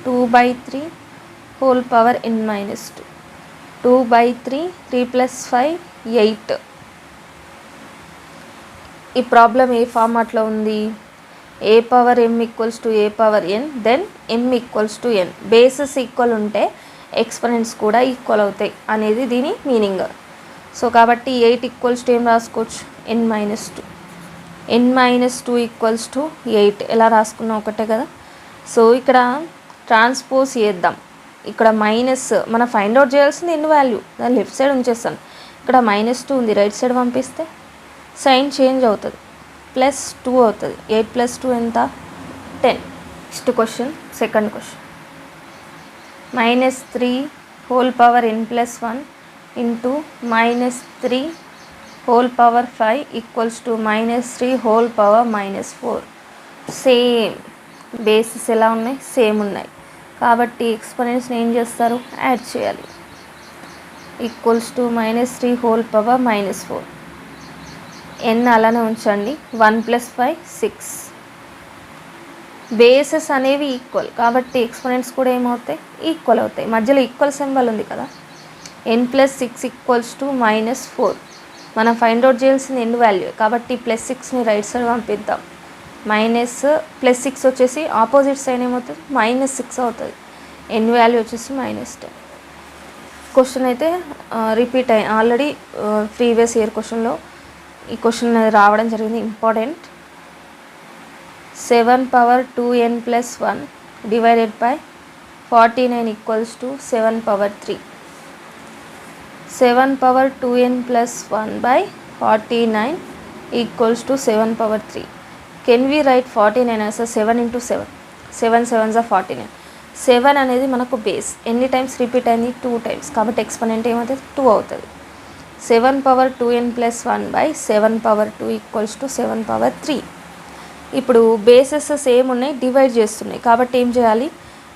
2/3 whole power n minus 2, 2/3 3 plus 5 8. ఈ ప్రాబ్లం ఏ ఫార్మాట్లో ఉంది? a power m equals to a power n, then m equals to n. Bases equal ఉంటే ఎక్స్పొనెంట్స్ కూడా ఈక్వల్ అవుతాయి అనేది దీని మీనింగ్. సో కాబట్టి 8 ఈక్వల్స్ టు ఏం రాసుకోవచ్చు n minus 2. n minus 2 equals to 8 ఎలా రాసుకున్నాం ఒకటే కదా. సో ఇక్కడ ట్రాన్స్పోజ్ చేద్దాం. ఇక్కడ మైనస్ మనం ఫైండ్ అవుట్ చేయాల్సింది n వాల్యూ, దాని లెఫ్ట్ సైడ్ ఉంచేస్తాను. ఇక్కడ -2 ఉంది, రైట్ సైడ్ పంపిస్తే సైన్ చేంజ్ అవుతుంది, +2 అవుతుంది. 8 + 2 ఎంత 10. Next question. Second question. -3 whole power n + 1 into -3 whole power 5 equals to -3 whole power -4. Same basis ఎలా ఉన్నాయి? సేమ్ ఉన్నాయి కాబట్టి ఎక్స్పోనెంట్స్ని ఏం చేస్తారు? యాడ్ చేయాలి. Equals to -3 whole power -4. n అలానే ఉంచండి. 1 + 5 6. బేసెస్ అనేవి ఈక్వల్ కాబట్టి ఎక్స్పోనెంట్స్ కూడా ఏమవుతాయి? ఈక్వల్ అవుతాయి. మధ్యలో ఈక్వల్ సింబల్ ఉంది కదా. n + 6 equals to -4. మనం ఫైండ్ అవుట్ చేయాల్సింది n వాల్యూ కాబట్టి +6ని రైట్ సైడ్ పంపిద్దాం. +6 వచ్చేసి ఆపోజిట్ సైడ్ ఏమవుతుంది? -6 అవుతుంది. n వాల్యూ వచ్చేసి -10. క్వశ్చన్ అయితే రిపీట్ అయ్యి ఆల్రెడీ ప్రీవియస్ ఇయర్ క్వశ్చన్లో ఈ క్వశ్చన్ రావడం జరిగింది, important. 7 power 2n + 1 divided by 49 equals to 7 power 3. 7 power 2n + 1 by 49 equals to 7 power 3. Can we write 49 as 7 into 7? 7 7s are 49. 7 అనేది మనకు బేస్. ఎన్ని టైమ్స్ రిపీట్ అయింది? 2 టైమ్స్. కాబట్టి ఎక్స్పోనెంట్ ఏమవుతుంది? 2 అవుతుంది. 7 power 2n plus 1 by 7 power 2 equals to 7 power 3. ఇప్పుడు బేసెస్ సేమ్ ఉన్నాయి, డివైడ్ చేస్తున్నాయి. కాబట్టి ఏం చేయాలి?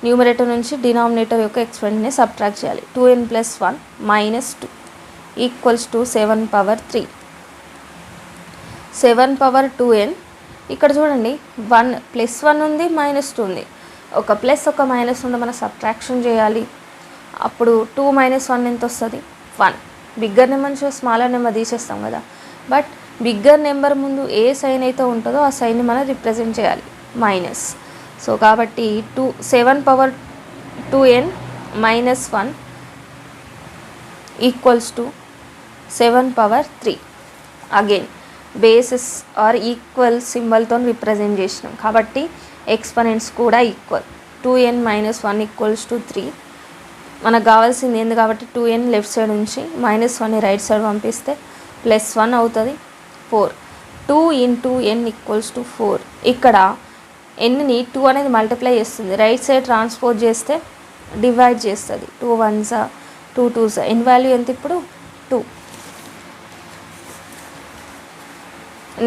న్యూమరేటర్ నుంచి డినామినేటర్ యొక్క ఎక్స్పోనెంట్ని సబ్ట్రాక్ట్ చేయాలి. 2n plus 1 minus 2 equals to 7 power 3. 7 power 2n. ఇక్కడ చూడండి 1 ప్లస్ 1 ఉంది, మైనస్ 2 ఉంది. ఒక ప్లస్ ఒక మైనస్ ఉంటే మనం సబ్ట్రాక్షన్ చేయాలి. అప్పుడు 2 minus 1 ఎంత వస్తుంది? 1. బిగ్గర్ నెంబర్ నుంచి స్మాలర్ నెంబర్ తీసేస్తాం కదా. బట్ బిగ్గర్ నెంబర్ ముందు ఏ సైన్ అయితే ఉంటుందో ఆ సైన్ని మనం రిప్రజెంట్ చేయాలి, మైనస్. సో కాబట్టి 7 power 2n minus 1 equals to 7 power 3. Again bases are equal సింబల్తో రిప్రజెంట్ చేసినాం కాబట్టి ఎక్స్పోనెంట్స్ కూడా equal. 2n minus 1 equals to 3. మనకు కావాల్సింది ఏంది కాబట్టి 2n లెఫ్ట్ సైడ్ నుంచి -1ని రైట్ సైడ్ పంపిస్తే +1 అవుతుంది, 4. 2 into n ఈక్వల్స్ టు 4. ఇక్కడ ఎన్ని 2 అనేది మల్టిప్లై చేస్తుంది, రైట్ సైడ్ ట్రాన్స్పోజ్ చేస్తే డివైడ్ చేస్తుంది. 2 1s 2 2s. n వాల్యూ ఎంత ఇప్పుడు? 2.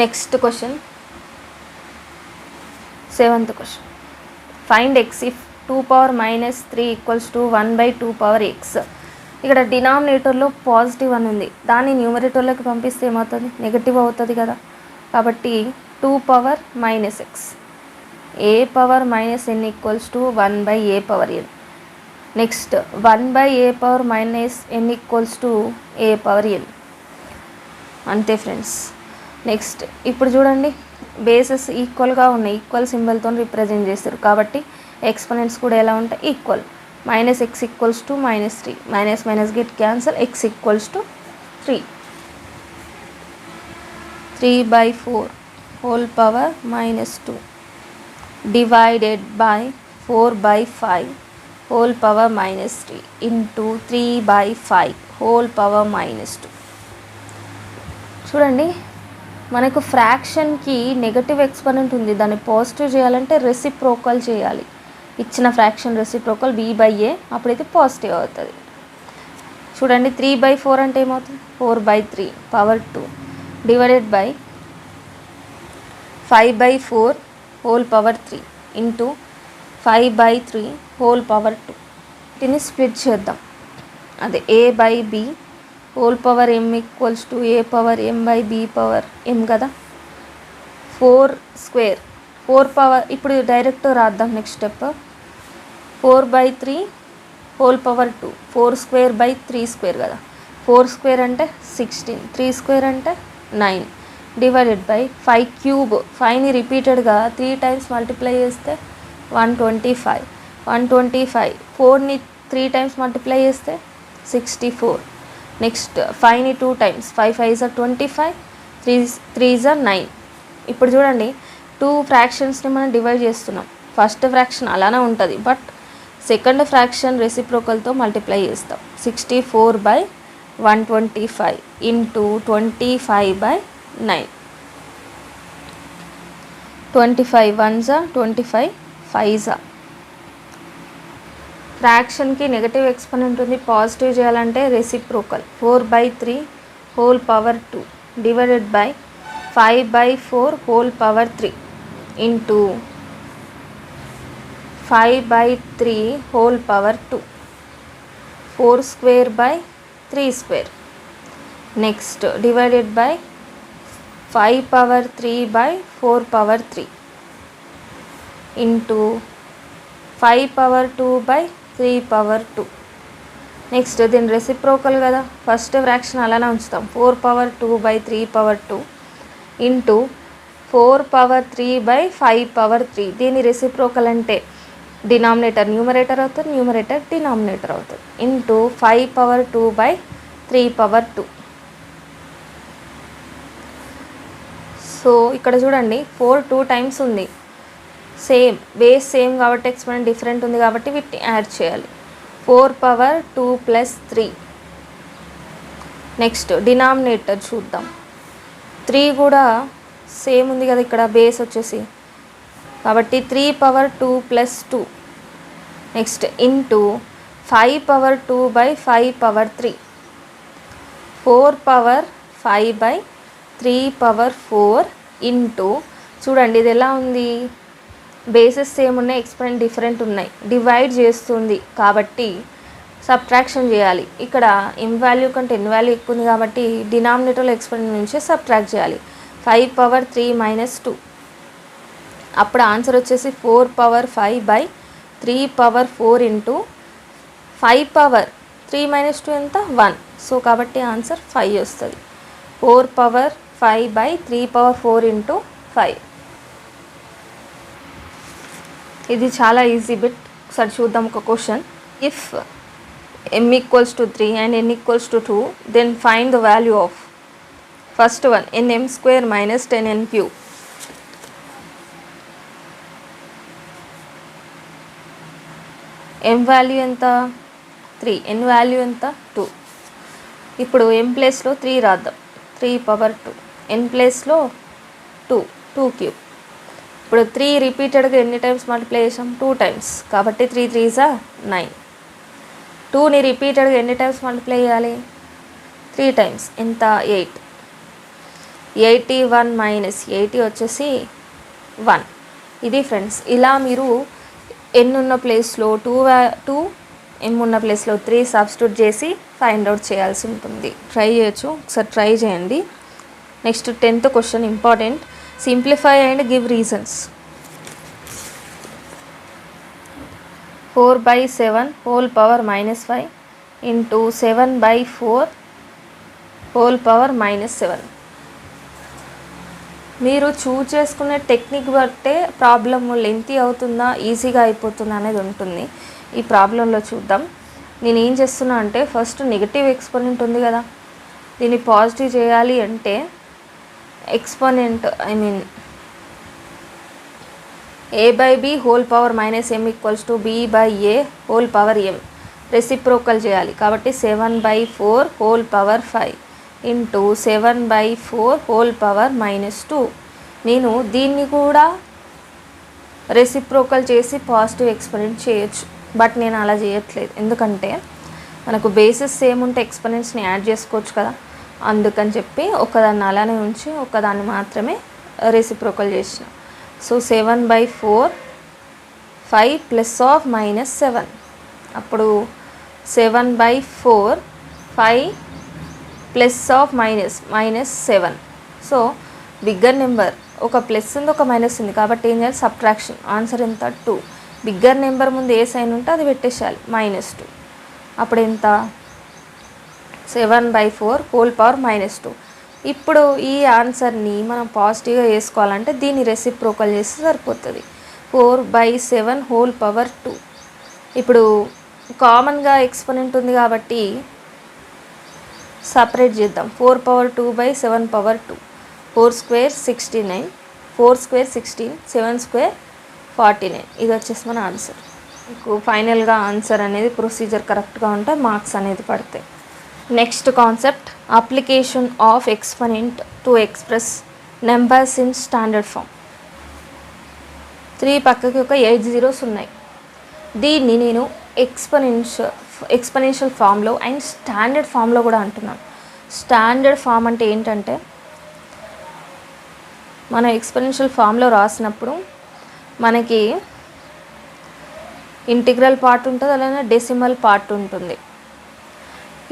Next question, 7th question. Find x if 2 power minus 3 equals to 1 by 2 power x. ఇక్కడ డినామినేటర్లో పాజిటివ్ అని ఉంది, దాన్ని న్యూమరేటర్లోకి పంపిస్తే ఏమవుతుంది? నెగటివ్ అవుతుంది కదా. కాబట్టి 2 power minus x. a power minus n equals to 1 by a power n. Next 1 by a power minus n equals to a power n. అంతే ఫ్రెండ్స్. నెక్స్ట్ ఇప్పుడు చూడండి, బేసెస్ ఈక్వల్గా ఉన్నాయి, ఈక్వల్ సింబల్తో రిప్రజెంట్ చేస్తారు కాబట్టి ఎక్స్పోనెంట్స్ కూడా ఎలా ఉంటాయి? Equal. -x equals to -3. Minus minus get cancel. x equals to 3. 3 by 4 whole power -2 divided by 4 by 5 whole power -3 into 3 by 5 whole power -2. చూడండి, మనకు ఫ్రాక్షన్కి నెగటివ్ ఎక్స్పోనెంట్ ఉంది, దాన్ని పాజిటివ్ చేయాలంటే రెసిప్రోకల్ చేయాలి. ఇచ్చిన ఫ్రాక్షన్ రెసిప్రోకల్ b/a, అప్పుడైతే పాజిటివ్ అవుతుంది. చూడండి 3 by 4 అంటే ఏమవుతుంది? 4 by 3 power 2 divided by 5 by 4 whole power 3 into 5 by 3 whole power 2. దీన్ని స్ప్లిట్ చేద్దాం. అదే a by b whole power m equals to a power m by b power m కదా. 4 స్క్వేర్ 4 పవర్, ఇప్పుడు డైరెక్ట్ రాద్దాం. Next step 4 by 3 whole power 2. 4 square by 3 square కదా. 4 స్క్వేర్ అంటే 16, 3 స్క్వేర్ అంటే 9 డివైడెడ్ బై 5 క్యూబ్. 5ని రిపీటెడ్గా 3 టైమ్స్ మల్టిప్లై చేస్తే 125. 125. 4ని 3 టైమ్స్ మల్టిప్లై చేస్తే 64. నెక్స్ట్ 5ని 2 times, 5 5s are 25, 3 3s are 9. ఇప్పుడు చూడండి, 2 ఫ్రాక్షన్స్ని మనం డివైడ్ చేస్తున్నాం. ఫస్ట్ ఫ్రాక్షన్ అలానే ఉంటుంది, బట్ సెకండ్ ఫ్రాక్షన్ రెసిప్రోకల్తో మల్టిప్లై చేస్తాం. 64 by 125 into 25 by 9. 25 1s are 25 5s are. ఫ్రాక్షన్కి నెగటివ్ ఎక్స్పోనెంట్ ఉంది, పాజిటివ్ చేయాలంటే reciprocal. 4 by 3 whole power 2 divided by 5 by 4 whole power 3 into 5 by 3 whole power 2. 4 square by 3 square. Next divided by 5 power 3 by 4 power 3 into 5 power 2 by 3 power 2. Next దీని రెసిప్రోకల్ కదా, ఫస్ట్ ఫ్రాక్షన్ అలానే ఉంచుతాం. 4 power 2 by 3 power 2 into 4 power 3 by 5 power 3. దీని రెసిప్రోకల్ అంటే డినామినేటర్ న్యూమరేటర్ అవుతుంది, న్యూమరేటర్ డినామినేటర్ అవుతుంది. Into 5 power 2 by 3 power 2. So ఇక్కడ చూడండి 4 2 టైమ్స్ ఉంది, సేమ్ బేస్ సేమ్ కాబట్టి ఎక్స్పోనెంట్ డిఫరెంట్ ఉంది కాబట్టి వీటిని యాడ్ చేయాలి. 4 పవర్ 2 ప్లస్ 3. నెక్స్ట్ డినామినేటర్ చూద్దాం. 3 కూడా సేమ్ ఉంది కదా ఇక్కడ బేస్ వచ్చేసి, కాబట్టి 3 power 2 plus 2 next into 5 power 2 by 5 power 3 4 power 5 by 3 power 4 into చూడండి ఇది ఎలా ఉంది, బేసెస్ సేమ్ ఉన్నాయి, ఎక్స్పెరెంట్ డిఫరెంట్ ఉన్నాయి, డివైడ్ చేస్తుంది కాబట్టి సబ్ట్రాక్షన్ చేయాలి. ఇక్కడ ఎం వాల్యూ కంటే ఎన్ వాల్యూ ఎక్కువ ఉంది కాబట్టి డినామినేటర్లో ఎక్స్పెరెంట్ నుంచి సబ్ట్రాక్ట్ చేయాలి. 5 పవర్ 3 మైనస్ 2, అప్పుడు ఆన్సర్ వచ్చేసి 4 power 5 by 3 power 4 into 5 power 3 minus 2 ఎంత 1, సో కాబట్టి ఆన్సర్ 5 వస్తుంది. 4 పవర్ 5 బై 3 పవర్ 4 ఇంటూ 5. ఇది చాలా ఈజీ బిట్. ఒకసారి చూద్దాం ఒక question. If m equals to 3 and n equals to 2 then find the value of first one nm square minus 10n cube. m value ఎంత 3, n వాల్యూ ఎంత 2. ఇప్పుడు m ప్లేస్లో 3 రాద్దాం, 3 పవర్ 2, n ప్లేస్లో 2 క్యూబ్. ఇప్పుడు 3 రిపీటెడ్గా ఎన్ని టైమ్స్ మల్టిప్లై చేసాం 2 టైమ్స్, కాబట్టి 3 3s 9. 2ని రిపీటెడ్గా ఎన్ని టైమ్స్ మల్టిప్లై చేయాలి 3 టైమ్స్, ఎంత 8. 81 మైనస్ 80 వచ్చేసి 1. ఇది ఫ్రెండ్స్, ఇలా మీరు n ఉన్న ప్లేస్లో 2 m ఉన్న ప్లేస్లో 3 సబ్స్టిట్యూట్ చేసి ఫైండ్ అవుట్ చేయాల్సి ఉంటుంది. ట్రై చేయొచ్చు, ఒకసారి ట్రై చేయండి. Next 10th question important. Simplify and give reasons. 4 by 7 whole power minus 5 into 7 by 4 whole power minus 7. మీరు చూజ్ చేసుకునే టెక్నిక్ బట్టే ప్రాబ్లమ్ లెంతీ అవుతుందా ఈజీగా అయిపోతుందా అనేది ఉంటుంది. ఈ ప్రాబ్లంలో చూద్దాం. నేను ఏం చేస్తున్నా అంటే ఫస్ట్ నెగటివ్ ఎక్స్పోనెంట్ ఉంది కదా, దీన్ని పాజిటివ్ చేయాలి అంటే exponent a by b whole power minus m equals to b by a whole power m reciprocal చేయాలి. కాబట్టి 7 by 4 whole power 5 into 7 by 4 whole power minus 2. నేను దీన్ని కూడా రెసిప్రోకల్ చేసి పాజిటివ్ ఎక్స్పోనెంట్ చేయొచ్చు, బట్ నేను అలా చేయట్లేదు. ఎందుకంటే మనకు బేసిస్ సేమ్ ఉంటే ఎక్స్పోనెంట్స్ని యాడ్ చేసుకోవచ్చు కదా, అందుకని చెప్పి ఒకదాన్ని అలానే ఉంచి ఒకదాన్ని మాత్రమే రెసిప్రోకల్ చేసిన. So 7 by 4 5 plus of minus 7, అప్పుడు 7 by 4 5 plus of minus 7. So bigger number ఒక ప్లస్ ఉంది ఒక మైనస్ ఉంది కాబట్టి ఏం చేయాలి సబ్ట్రాక్షన్. ఆన్సర్ ఎంత 2. బిగ్గర్ నెంబర్ ముందు ఏ సైన్ ఉంటే అది పెట్టేసేయాలి -2. అప్పుడు ఎంత 7 by 4 హోల్ పవర్ -2. ఇప్పుడు ఈ ఆన్సర్ని మనం పాజిటివ్గా వేసుకోవాలంటే దీన్ని రెసిప్రోకల్ చేస్తే సరిపోతుంది. 4 by 7 హోల్ పవర్ 2. ఇప్పుడు కామన్గా ఎక్స్పోనెంట్ ఉంది కాబట్టి సపరేట్ చేద్దాం. 4 power 2 by 7 power 2. 4 square 69, 4 square 16, 7 square 49. ఇది వచ్చేసి మన ఆన్సర్. మీకు ఫైనల్గా ఆన్సర్ అనేది ప్రొసీజర్ కరెక్ట్గా ఉంటే మార్క్స్ అనేది పడతాయి. Next concept application of exponent to express numbers in standard form. 3 పక్కకి ఒక 8 zeros ఉన్నాయి. దీన్ని నేను ఎక్స్పోనెన్షియల్ ఫామ్లో అండ్ స్టాండర్డ్ ఫామ్లో కూడా అంటున్నాను. స్టాండర్డ్ ఫామ్ అంటే ఏంటంటే మన ఎక్స్పోనెన్షియల్ ఫామ్లో రాసినప్పుడు మనకి ఇంటిగ్రల్ పార్ట్ ఉంటుంది, అలానే డెసిమల్ పార్ట్ ఉంటుంది.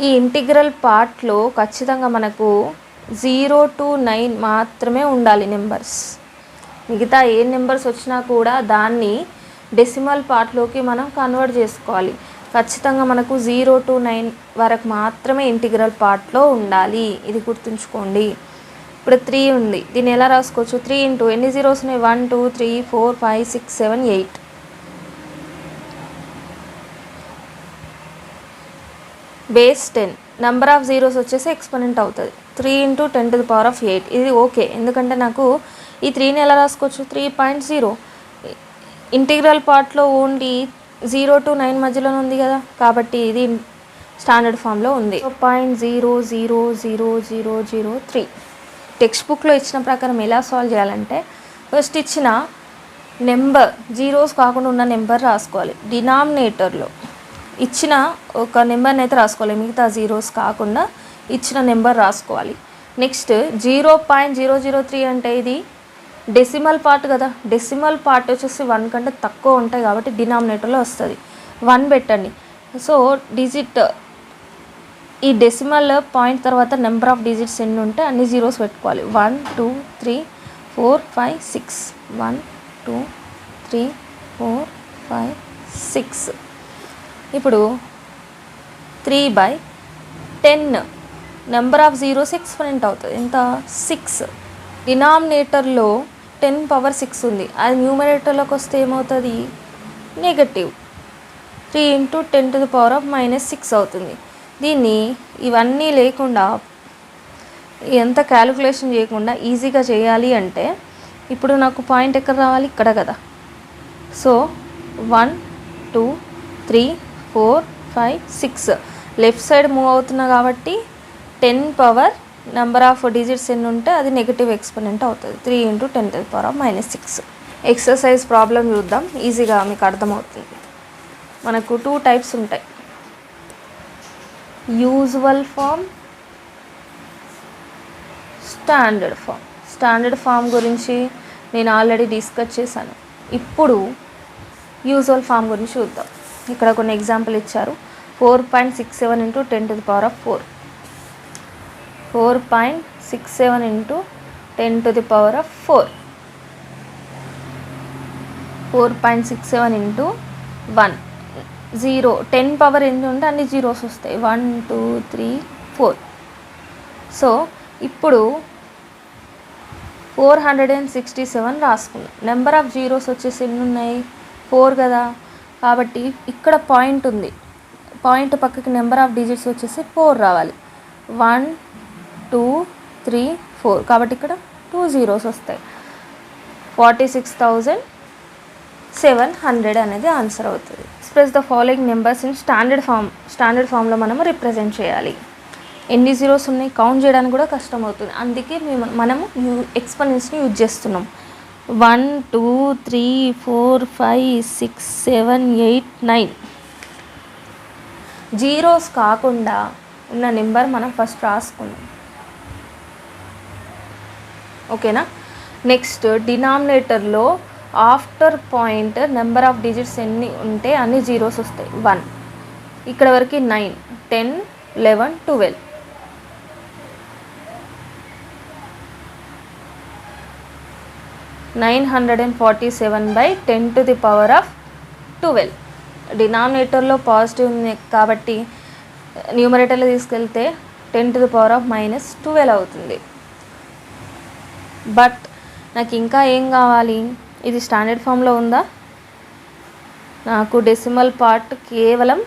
ఈ ఇంటిగ్రల్ పార్ట్లో ఖచ్చితంగా మనకు 0 to 9 మాత్రమే ఉండాలి నెంబర్స్. మిగతా ఏ నెంబర్స్ వచ్చినా కూడా దాన్ని డెసిమల్ పార్ట్లోకి మనం కన్వర్ట్ చేసుకోవాలి. ఖచ్చితంగా మనకు 0 to 9 వరకు మాత్రమే ఇంటిగ్రల్ పార్ట్లో ఉండాలి, ఇది గుర్తుంచుకోండి. ఇప్పుడు 3 ఉంది, దీన్ని ఎలా రాసుకోవచ్చు 3 ఇంటూ ఎన్ని జీరోస్ ఉన్నాయి 1 2 3 4 5 6 7 8. బేస్ 10 నెంబర్ ఆఫ్ జీరోస్ వచ్చేసి ఎక్స్పోనెంట్ అవుతుంది 3 into 10 to the power of 8. ఇది ఓకే, ఎందుకంటే నాకు ఈ 3ని ఎలా రాసుకోవచ్చు 3.0. ఇంటిగ్రల్ పార్ట్లో ఓన్లీ 0 to 9 మధ్యలో ఉంది కదా, కాబట్టి ఇది స్టాండర్డ్ ఫామ్లో ఉంది. 0.0000003 టెక్స్ట్ బుక్లో ఇచ్చిన ప్రకారం ఎలా సాల్వ్ చేయాలంటే ఫస్ట్ ఇచ్చిన నెంబర్ జీరోస్ కాకుండా ఉన్న నెంబర్ రాసుకోవాలి. డినామినేటర్లో ఇచ్చిన ఒక నెంబర్ని అయితే రాసుకోవాలి, మిగతా జీరోస్ కాకుండా ఇచ్చిన నెంబర్ రాసుకోవాలి. నెక్స్ట్ 0.003 అంటే ఇది డెసిమల్ పార్ట్ కదా, డెసిమల్ పార్ట్ వచ్చేసి 1 కంటే తక్కువ ఉంటాయి కాబట్టి డినామినేటర్లో వస్తుంది. 1 పెట్టండి. సో డిజిట్ ఈ డెసిమల్ పాయింట్ తర్వాత నెంబర్ ఆఫ్ డిజిట్స్ ఎన్ని ఉంటే అన్ని జీరోస్ పెట్టుకోవాలి. 1 2 3 4 5 6 1 2 3 4 5 6. ఇప్పుడు 3/10 నెంబర్ ఆఫ్ జీరోస్ ఎక్స్పోనెంట్ అవుతుంది. ఎంత? 6. డినామినేటర్లో 10⁻6 ఉంది, అది న్యూమరేటర్లోకి వస్తే ఏమవుతుంది? నెగటివ్ 3 × 10⁻−6 అవుతుంది. దీన్ని ఇవన్నీ లేకుండా ఎంత క్యాలిక్యులేషన్ చేయకుండా ఈజీగా చేయాలి అంటే ఇప్పుడు నాకు పాయింట్ ఎక్కడ రావాలి? ఇక్కడ కదా. సో 1 2 3 4 5 6 లెఫ్ట్ సైడ్ మూవ్ అవుతున్నా కాబట్టి 10 పవర్ నెంబర్ ఆఫ్ డిజిట్స్ ఎన్ని ఉంటే అది నెగటివ్ ఎక్స్పోనెంట్ అవుతుంది. 3 × 10⁻−6. ఎక్సర్సైజ్ ప్రాబ్లం చూద్దాం, ఈజీగా మీకు అర్థమవుతుంది. మనకు 2 టైప్స్ ఉంటాయి, usual form, standard form. Standard form గురించి నేను ఆల్రెడీ డిస్కస్ చేశాను. ఇప్పుడు యూజువల్ ఫామ్ గురించి చూద్దాం. ఇక్కడ కొన్ని ఎగ్జాంపుల్ ఇచ్చారు. 4.67 × 10⁴. 4.67 × 10⁴. 4.67 × 1 0. 10 పవర్ ఎన్ని ఉంటే అన్ని జీరోస్ వస్తాయి. 1 2 3 4. సో ఇప్పుడు 467 రాసుకున్నాం. నెంబర్ ఆఫ్ జీరోస్ వచ్చేసి ఎన్ని ఉన్నాయి? 4 కదా. కాబట్టి ఇక్కడ పాయింట్ ఉంది, పాయింట్ పక్కకి నెంబర్ ఆఫ్ డిజిట్స్ వచ్చేసి 4 రావాలి. 1 2 3 4. కాబట్టి ఇక్కడ 2 జీరోస్ వస్తాయి. 46,700 అనేది ఆన్సర్ అవుతుంది. Express the following numbers in standard form. Standard ఫామ్లో మనము రిప్రజెంట్ చేయాలి. ఎన్ని జీరోస్ ఉన్నాయి కౌంట్ చేయడానికి కూడా కష్టం అవుతుంది, అందుకే మనము ఎక్స్పోనెంట్స్ని యూజ్ చేస్తున్నాం. 1 2 3 4 5 6 7 8 9 జీరోస్ కాకుండా ఉన్న నెంబర్ మనం ఫస్ట్ రాసుకుందాం. ఓకేనా. నెక్స్ట్ డినామినేటర్లో after point number of digits ఎన్ని ఉంటే అన్ని జీరోస్ వస్తాయి. 1 ఇక్కడ వరకు 9 10 11 12. 947/10⁻12. డినామినేటర్లో పాజిటివ్ ఉంది కాబట్టి న్యూమరేటర్లో తీసుకెళ్తే 10⁻−12 అవుతుంది. బట్ నాకు ఇంకా ఏం కావాలి? ఇది స్టాండర్డ్ ఫామ్లో ఉందా? నాకు డెసిమల్ పార్ట్ కేవలం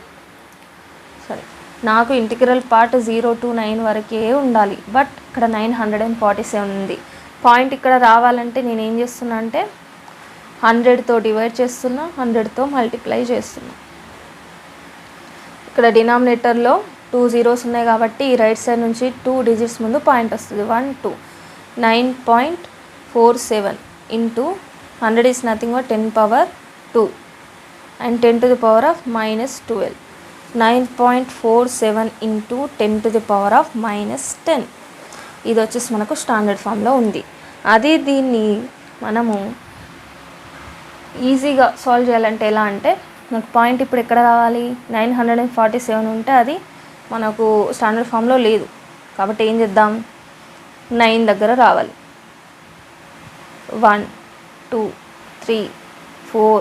నాకు ఇంటిగ్రల్ పార్ట్ 0 to 9 వరకే ఉండాలి. బట్ ఇక్కడ 947 ఉంది. పాయింట్ ఇక్కడ రావాలంటే నేను ఏం చేస్తున్నా అంటే 100తో డివైడ్ చేస్తున్నా, 100తో మల్టిప్లై చేస్తున్నా. ఇక్కడ డినామినేటర్లో 2 జీరోస్ ఉన్నాయి కాబట్టి ఈ రైట్ సైడ్ నుంచి 2 డిజిట్స్ ముందు పాయింట్ వస్తుంది. 1 2 9.47 into 100 is nothing but 10⁻2 and 10⁻−12. 9.47 into 10⁻−10. ఇది వచ్చేసి మనకు స్టాండర్డ్ ఫామ్లో ఉంది. అది దీన్ని మనము ఈజీగా సాల్వ్ చేయాలంటే ఎలా అంటే మనకు పాయింట్ ఇప్పుడు ఎక్కడ రావాలి? 947 ఉంటే అది మనకు స్టాండర్డ్ ఫామ్లో లేదు కాబట్టి ఏం చేద్దాం? 9 దగ్గర రావాలి. 1 2 3 4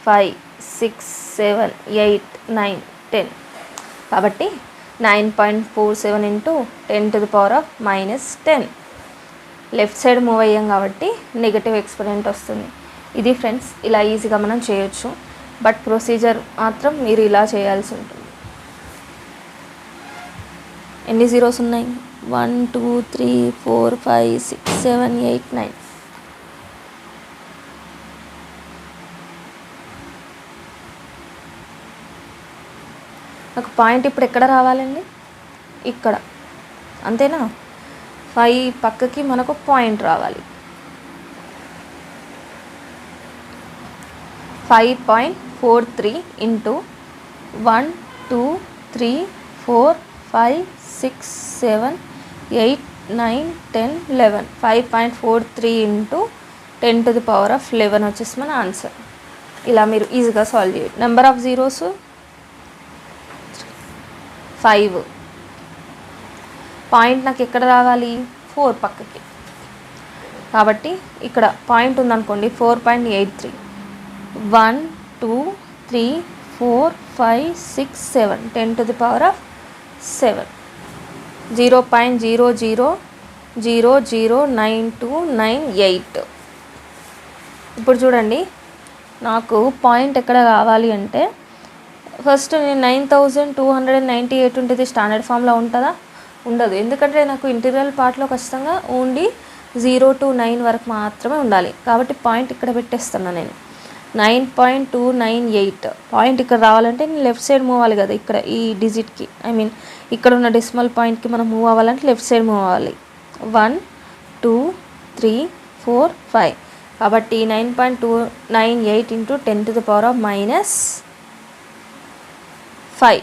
5 6 7 8 9 10. కాబట్టి 9.47 into 10⁻−10. లెఫ్ట్ సైడ్ మూవ్ అయ్యాం కాబట్టి నెగటివ్ ఎక్స్పోనెంట్ వస్తుంది. ఇది ఫ్రెండ్స్, ఇలా ఈజీగా మనం చేయొచ్చు. బట్ ప్రొసీజర్ మాత్రం మీరు ఇలా చేయాల్సి ఉంటుంది. ఎన్ని జీరోస్ ఉన్నాయి? 1 2 3 4 5 6 7 8 9. నాకు పాయింట్ ఇప్పుడు ఎక్కడ రావాలండి? ఇక్కడ, అంతేనా? 5 పక్కకి మనకు పాయింట్ రావాలి. 5.43 ఇంటూ 1 2 3 4 5 6 7 8 9 10 11. 5.43 ఇంటూ 10⁻11 వచ్చేసి మన ఆన్సర్. ఇలా మీరు ఈజీగా సాల్వ్ చేయండి. Number of zeros 5. పాయింట్ నాకు ఎక్కడ రావాలి? 4 పక్కకి. కాబట్టి ఇక్కడ పాయింట్ ఉందనుకోండి 4.83. 1 2 3 4 5 6 7 10⁻7. 0.00009298. ఇప్పుడు చూడండి, నాకు పాయింట్ ఎక్కడ కావాలి అంటే ఫస్ట్ నేను 9298 ఉంటుంది. స్టాండర్డ్ ఫామ్లో ఉంటుందా? ఉండదు. ఎందుకంటే నాకు ఇంటీరియల్ పార్ట్లో ఖచ్చితంగా ఓన్లీ 0 to 9 వరకు మాత్రమే ఉండాలి. కాబట్టి పాయింట్ ఇక్కడ పెట్టేస్తున్నా నేను. 9.298 పాయింట్ ఇక్కడ రావాలంటే నేను లెఫ్ట్ సైడ్ మూవ్ అవ్వాలి కదా. ఇక్కడ ఈ డిజిట్కి ఇక్కడ ఉన్న డెసిమల్ పాయింట్కి మనం మూవ్ అవ్వాలంటే లెఫ్ట్ సైడ్ మూవ్ అవ్వాలి. 1 2 3 4 5. కాబట్టి 9.298 ఇంటూ 10⁻5.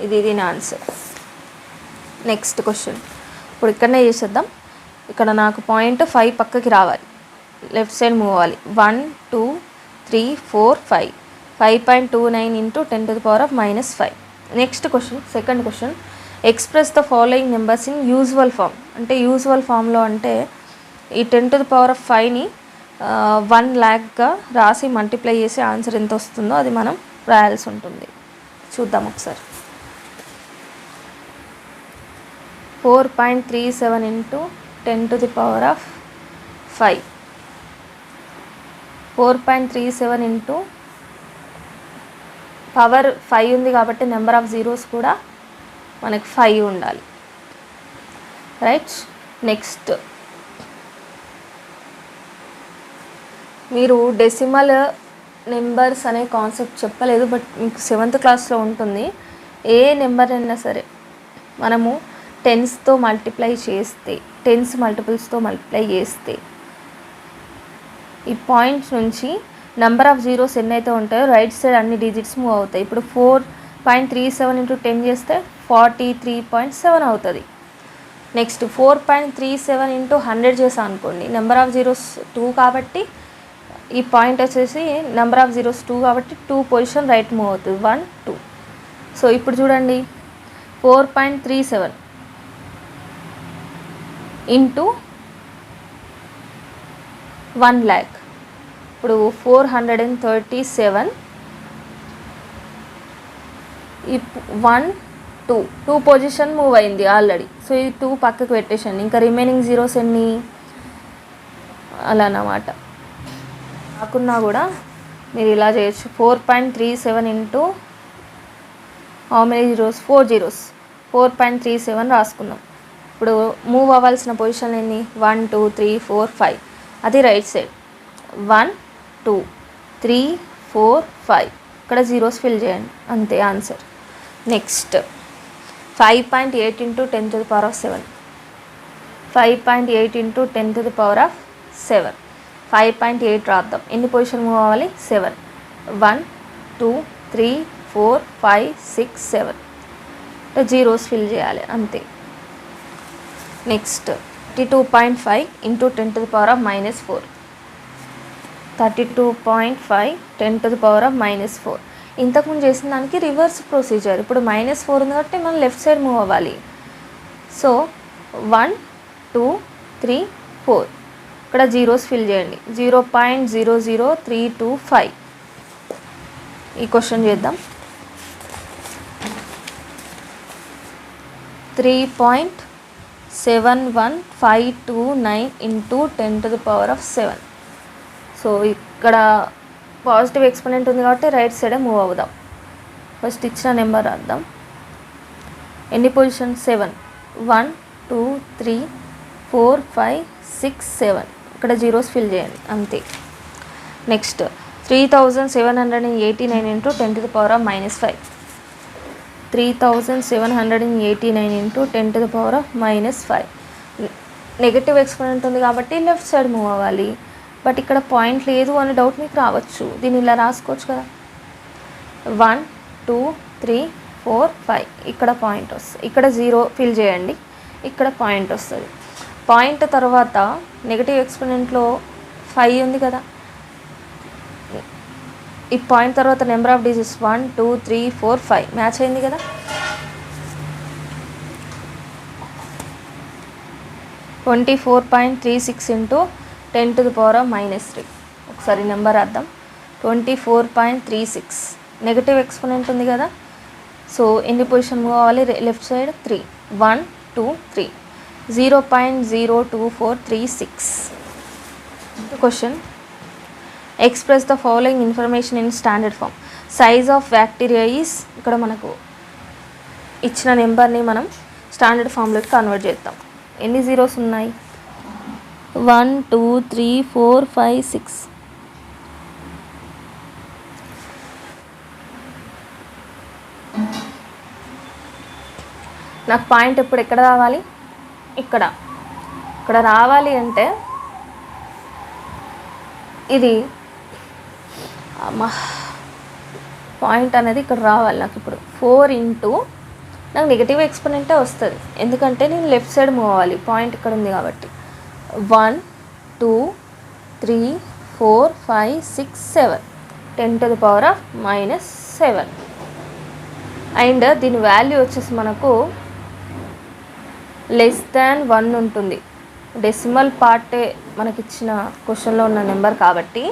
ఇది నా ఆన్సర్. నెక్స్ట్ క్వశ్చన్ ఇప్పుడు ఇక్కడనే చేసేద్దాం. ఇక్కడ నాకు పాయింట్ 5 పక్కకి రావాలి, లెఫ్ట్ సైడ్ మూవ్ అవ్వాలి. 1 2 3 4 5. 5.29 into 10⁻5. Next question, second question. Express the following numbers in usual form. అంటే యూజువల్ ఫామ్లో అంటే ఈ 10⁻5ని 1 lakగా రాసి మల్టిప్లై చేసి ఆన్సర్ ఎంత వస్తుందో అది మనం రాయాల్సి ఉంటుంది. చూద్దాం ఒకసారి. 4.37 ఇంటూ 10⁻5. 4.37 ఇంటూ పవర్ 5 ఉంది కాబట్టి నెంబర్ ఆఫ్ జీరోస్ కూడా మనకి 5 ఉండాలి. రైట్. నెక్స్ట్ మీరు డెసిమల్ నెంబర్స్ అనే కాన్సెప్ట్ చెప్పలేదు, బట్ మీకు 7th క్లాస్లో ఉంటుంది. ఏ నెంబర్ అయినా సరే మనము టెన్స్తో మల్టిప్లై చేస్తే, టెన్స్ మల్టిపుల్స్తో మల్టిప్లై చేస్తే ఈ పాయింట్స్ నుంచి నెంబర్ ఆఫ్ జీరోస్ ఎన్నైతే ఉంటాయో రైట్ సైడ్ అన్ని డిజిట్స్ మూవ్ అవుతాయి. ఇప్పుడు 4.37 ఇంటూ 10 చేస్తే 43.7 అవుతుంది. నెక్స్ట్ 4.37 ఇంటూ 100 చేసాం అనుకోండి, నెంబర్ ఆఫ్ జీరోస్ 2 కాబట్టి ఈ పాయింట్ వచ్చేసి నెంబర్ ఆఫ్ జీరోస్ 2 కాబట్టి 2 పొజిషన్ రైట్ మూవ్ అవుతుంది. 1 2. సో ఇప్పుడు చూడండి, 4.37 ఇంటూ 1 lakh. ఇప్పుడు 437. 1 2 పొజిషన్ మూవ్ అయింది ఆల్రెడీ. సో ఇది 2 పక్కకు పెట్టేసండి. ఇంకా రిమైనింగ్ జీరోస్ ఎన్ని అలా అన్నమాట. కాకున్నా కూడా మీరు ఇలా చేయొచ్చు. 4.37 into how many zeros? 4 zeros. 4.37 రాసుకున్నాం. ఇప్పుడు మూవ్ అవ్వాల్సిన పొజిషన్ ఎన్ని? 1 2 3 4 5. అది రైట్ సైడ్. 1 2 3 4 5. ఇక్కడ జీరోస్ ఫిల్ చేయండి, అంతే ఆన్సర్. Next 5.8 into 10⁻7. 5.8 ఇంటూ 10⁻7. 5.8 రాద్దాం. ఎన్ని పొజిషన్ మూవ్ అవ్వాలి? 7. 1 2 3 4 5 6 7. జీరోస్ ఫిల్ చేయాలి, అంతే. Next 32.5 into 10⁻4. 32.5 10⁻4. ఇంతకుముందు చేసిన దానికి రివర్స్ ప్రొసీజర్. ఇప్పుడు -4 ఉంది కాబట్టి మనం లెఫ్ట్ సైడ్ మూవ్ అవ్వాలి. సో 1 2 3 4. ఇక్కడ జీరోస్ ఫిల్ చేయండి. 0.00325. ఈ క్వశ్చన్ చేద్దాం. 3.71529 ఇంటూ 10⁻7. సో ఇక్కడ పాజిటివ్ ఎక్స్పోనెంట్ ఉంది కాబట్టి రైట్ సైడే మూవ్ అవుదాం. ఫస్ట్ ఇచ్చిన నెంబర్ రాద్దాం. ఎన్ని పొజిషన్? 7. 1 2 3 4 5 6 7. ఇక్కడ జీరోస్ ఫిల్ చేయండి, అంతే. Next 3789 into 10⁻5. 3789 into 10⁻5. Negative exponent ఉంది కాబట్టి లెఫ్ట్ సైడ్ మూవ్ అవ్వాలి. బట్ ఇక్కడ పాయింట్ లేదు అనే డౌట్ మీకు రావచ్చు. దీన్ని ఇలా రాసుకోవచ్చు కదా, 1 2 3 4 5 ఇక్కడ పాయింట్ వస్తుంది. ఇక్కడ 0 ఫిల్ చేయండి, ఇక్కడ పాయింట్ వస్తుంది. పాయింట్ తర్వాత నెగటివ్ ఎక్స్పోనెంట్లో 5 ఉంది కదా, ఈ పాయింట్ తర్వాత నెంబర్ ఆఫ్ డిజిట్స్ 1 2 3 4 5 మ్యాచ్ అయింది కదా. 24.36 ఇంటూ 10⁻³ ఒకసారి నెంబర్ రాద్దాం. 24.36 నెగటివ్ ఎక్స్పోనెంట్ ఉంది కదా, సో ఎన్ని పొజిషన్ మూవ్ అవ్వాలి, left side 3 1 2 3 0.02436. Question, express the following information in standard form. Size of bacteria is, ఇక్కడ మనకు ఇచ్చిన నెంబర్ని మనం స్టాండర్డ్ ఫామ్లోకి కన్వర్ట్ చేద్దాం. ఎన్ని జీరోస్ ఉన్నాయి, 1 2 3 4 5 6. నాకు పాయింట్ ఇప్పుడు ఎక్కడ రావాలి, ఇక్కడ రావాలి అంటే ఇది పాయింట్ అనేది ఇక్కడ రావాలి. నాకు ఇప్పుడు 4 ఇంటూ నాకు నెగటివ్ ఎక్స్పోనెంటే వస్తుంది, ఎందుకంటే నేను లెఫ్ట్ సైడ్ మూవ్ అవ్వాలి, పాయింట్ ఇక్కడ ఉంది కాబట్టి. 1 2 3 4 5 6 7 10⁻⁻7. అండ్ దీని వాల్యూ వచ్చేసి మనకు <1 ఉంటుంది. డెసిమల్ పార్టే మనకి ఇచ్చిన క్వశ్చన్లో ఉన్న నెంబర్ కాబట్టి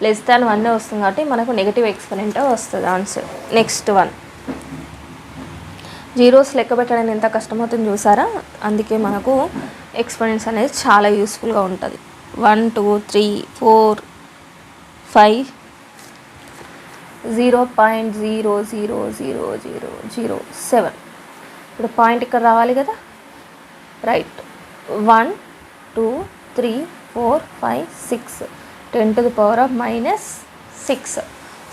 <1 వస్తుంది, కాబట్టి మనకు నెగటివ్ ఎక్స్పోనెంటే వస్తుంది ఆన్సర్. నెక్స్ట్ వన్, జీరోస్ లెక్క పెట్టడానికి ఎంత కష్టమవుతుంది చూసారా, అందుకే మనకు ఎక్స్పోనెంట్స్ అనేది చాలా యూస్ఫుల్గా ఉంటుంది. 1 2 3 4 5 0.00007. ఇప్పుడు పాయింట్ ఇక్కడ రావాలి కదా, రైట్. 1 2 3 4 5 6 10⁻⁻6.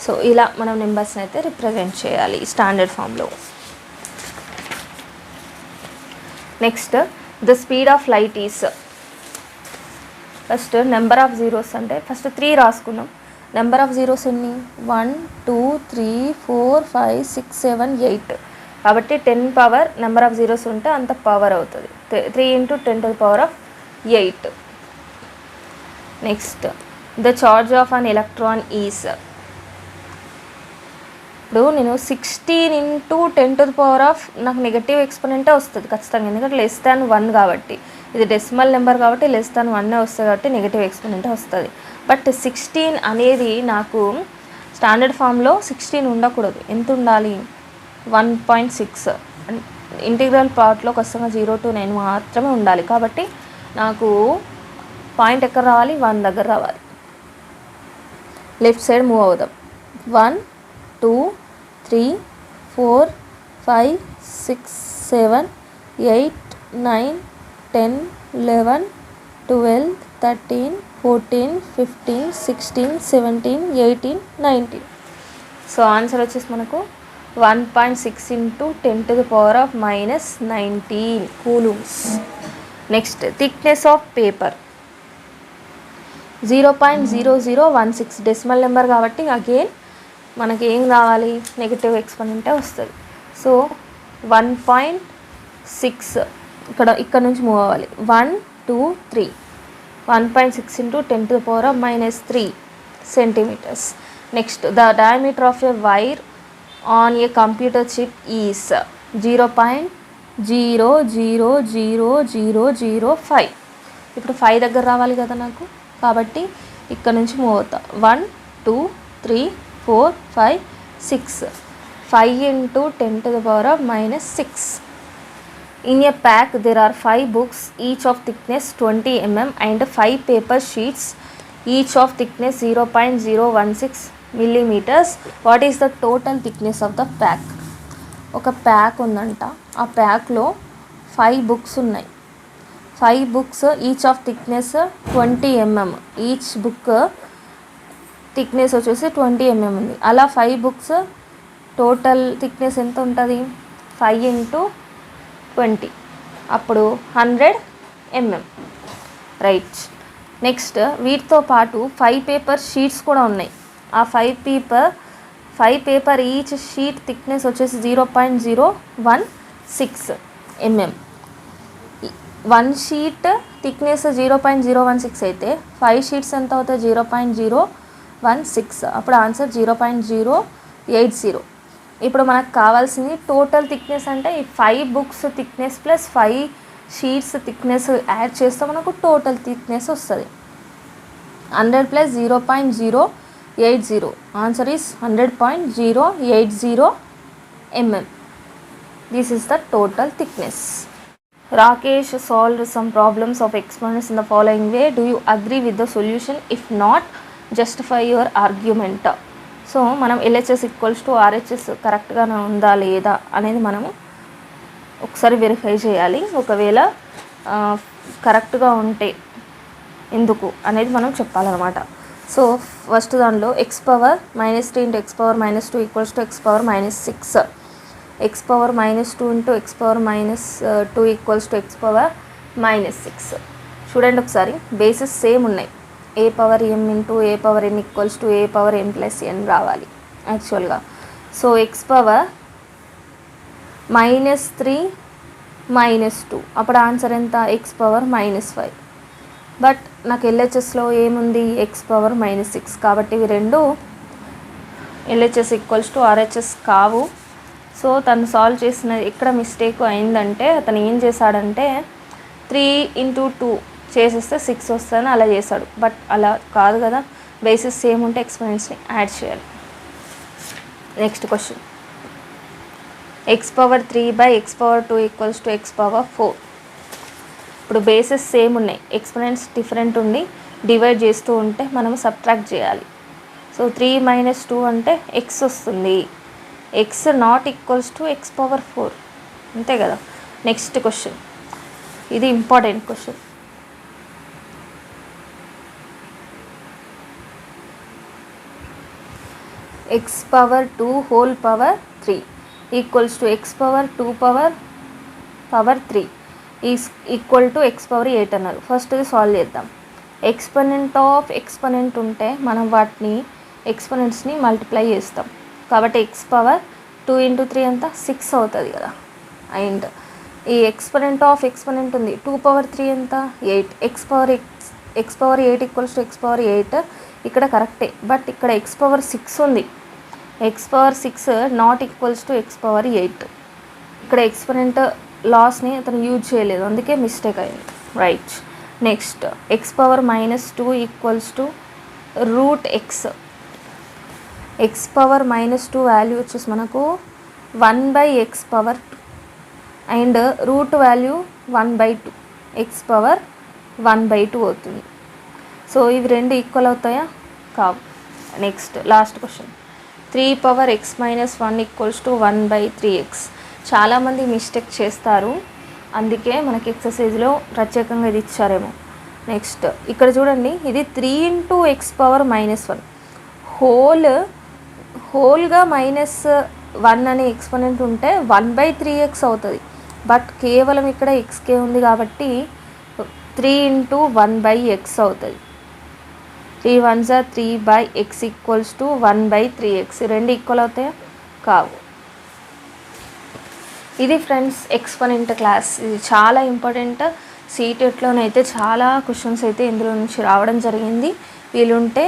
సో ఇలా మనం నెంబర్స్ని అయితే రిప్రజెంట్ చేయాలి స్టాండర్డ్ ఫామ్లో. Next, the speed of light is. First number of zeros అంటే ఫస్ట్ 3 రాసుకున్నాం. నెంబర్ ఆఫ్ జీరోస్ ఎన్ని, 1 2 3 4 5 6 7 8. కాబట్టి 10 పవర్ నెంబర్ ఆఫ్ జీరోస్ ఉంటే అంత పవర్ అవుతుంది. 3 into 10⁸. Next, the charge of an electron is. ఇప్పుడు నేను 16 ఇంటూ 10⁻, నాకు నెగటివ్ ఎక్స్పోనెంటే వస్తుంది ఖచ్చితంగా, ఎందుకంటే <1 కాబట్టి. ఇది డెసిమల్ నెంబర్ కాబట్టి <1 వస్తుంది, కాబట్టి నెగటివ్ ఎక్స్పోనెంటే వస్తుంది. బట్ 16 అనేది నాకు స్టాండర్డ్ ఫామ్లో 16 ఉండకూడదు. ఎంత ఉండాలి, 1.6. ఇంటిగ్రల్ పార్ట్లోకి వస్తున్న 0 to 9 మాత్రమే ఉండాలి. కాబట్టి నాకు పాయింట్ ఎక్కడ రావాలి, 1 దగ్గర రావాలి. లెఫ్ట్ సైడ్ మూవ్ అవుదాం. 1 2 3 4 5 6 7 8 9 10 11 12 13 14 15 16 17 18 19. సో ఆన్సర్ వచ్చేసి మనకు 1.6 into 10⁻⁻19 coulombs. Next, thickness of paper 0.0016 decimal number కాబట్టి అగైన్ మనకి ఏం రావాలి, నెగటివ్ ఎక్స్పోనెంటే వస్తుంది. సో 1.6 ఇక్కడ నుంచి మూవ్ అవ్వాలి. 1 2 3 1.6 into 10⁻⁻3 centimetres. Next, the diameter of a wire on a computer chip is 0.00005. ఇప్పుడు 5 దగ్గర రావాలి కదా నాకు, కాబట్టి ఇక్కడ నుంచి మూవ్ అవుతా. 1 2 3 4 5 6 5 into 10⁻⁻6. In a pack there are 5 books each of thickness 20 mm and 5 paper sheets each of thickness 0.016 millimeters. What is the total thickness of the pack? ఒక ప్యాక్ ఉందంట, ఆ ప్యాక్లో 5 బుక్స్ ఉన్నాయి. 5 books each of thickness 20 mm. Each book thickness వచ్చేసి 20 mm ఉంది. అలా 5 బుక్స్ టోటల్ థిక్నెస్ ఎంత ఉంటుంది, 5 ఇంటూ 20, అప్పుడు 100 ఎంఎం. రైట్. నెక్స్ట్ వీటితో పాటు 5 పేపర్ షీట్స్ కూడా ఉన్నాయి. ఆ 5 పేపర్ ఈచ్ షీట్ థిక్నెస్ వచ్చేసి 0.016 mm. 1 షీట్ థిక్నెస్ 0.016 అయితే 5 షీట్స్ ఎంత అవుతాయి? 0.016. అప్పుడు ఆన్సర్ 0.080. ఇప్పుడు మనకు కావాల్సింది టోటల్ థిక్నెస్ అంటే ఈ 5 books thickness plus 5 sheets thickness add చేస్తే మనకు టోటల్ థిక్నెస్ వస్తుంది. 100 plus 0.080. Answer is 100.080 mm. This is the total thickness. Rakesh solved some problems of exponents in the following way. Do you agree with the solution? If not, justify your argument. So మనం LHS ఈక్వల్స్ టు RHS కరెక్ట్గా ఉందా లేదా అనేది మనము ఒకసారి వెరిఫై చేయాలి. ఒకవేళ కరెక్ట్గా ఉంటే ఎందుకు అనేది మనం చెప్పాలన్నమాట. సో ఫస్ట్ దానిలో x power -3 × x power -2 equals to x power -6. x power -2 × x power -2 equals to x power -6. చూడండి ఒకసారి, బేసిస్ సేమ్ ఉన్నాయి. a power m × a power n equals to a power m + n రావాలి యాక్చువల్గా. సో x పవర్ -3 -2 అప్పుడు ఆన్సర్ ఎంత? x power -5. బట్ నాకు LHSలో ఏముంది? x power -6. కాబట్టి ఇవి రెండు LHS ఈక్వల్స్ టు RHS కావు. సో తను సాల్వ్ చేసిన ఎక్కడ మిస్టేక్ అయిందంటే అతను ఏం చేశాడంటే 3 × 2 చేసేస్తే 6 వస్తుందని అలా చేశాడు. బట్ అలా కాదు కదా, బేసిస్ సేమ్ ఉంటే ఎక్స్పెరిమెంట్స్ని యాడ్ చేయాలి. Next question, x power 3/x power 2 equals to x power 4. ఇప్పుడు బేసిస్ సేమ్ ఉన్నాయి, ఎక్స్పెరిమెంట్స్ డిఫరెంట్ ఉండి డివైడ్ చేస్తూ ఉంటే మనం సబ్ట్రాక్ట్ చేయాలి. సో 3 - 2 అంటే x వస్తుంది. x not equals to x power 4 అంతే కదా. నెక్స్ట్ క్వశ్చన్, ఇది important question. x power 2 whole power 3 equals to x power 2 power 3 is equal to x power 8 అన్నారు. ఫస్ట్ ఇది సాల్వ్ చేద్దాం. ఎక్స్పోనెంట్ ఆఫ్ ఎక్స్పోనెంట్ ఉంటే మనం వాటిని ఎక్స్పోనెంట్స్ని మల్టిప్లై చేస్తాం. కాబట్టి x పవర్ 2 × 3 అంతా 6 అవుతుంది కదా. అండ్ ఈ ఎక్స్పోనెంట్ ఆఫ్ ఎక్స్పోనెంట్ ఉంది 2 పవర్ 3 ఎంత? 8. x power 8 equals to x power 8 ఇక్కడ కరెక్టే. బట్ ఇక్కడ x పవర్ 6 ఉంది. x power 6 not equals to x power 8. ఇక్కడ ఎక్స్పోనెంట్ లాస్ని అతను యూజ్ చేయలేదు, అందుకే మిస్టేక్ అయింది. Right. Next x power -2 equals to √x. x power -2 value వచ్చేసి మనకు 1/x power 2 and root value 1/2. x power 1/2 అవుతుంది. సో ఇవి రెండు ఈక్వల్ అవుతాయా? కావు. Next last question, 3 power x - 1 equals to 1/3x. చాలామంది మిస్టేక్ చేస్తారు, అందుకే మనకి ఎక్సర్సైజ్లో ప్రత్యేకంగా ఇది ఇచ్చారేమో. నెక్స్ట్ ఇక్కడ చూడండి, ఇది 3 × x పవర్ -1 హోల్గా -1 అనే ఎక్స్పోనెంట్ ఉంటే 1/3x అవుతుంది. బట్ కేవలం ఇక్కడ xk ఉంది కాబట్టి 3 × 1/x అవుతుంది. 3 1s are 3/x equals to 1/3x. రెండు ఈక్వల్ అవుతాయా? కావు. ఇది ఫ్రెండ్స్ ఎక్స్పోనెంట్ క్లాస్. ఇది చాలా ఇంపార్టెంట్. సీటెట్లోనైతే చాలా క్వశ్చన్స్ అయితే ఇందులో నుంచి రావడం జరిగింది. వీలుంటే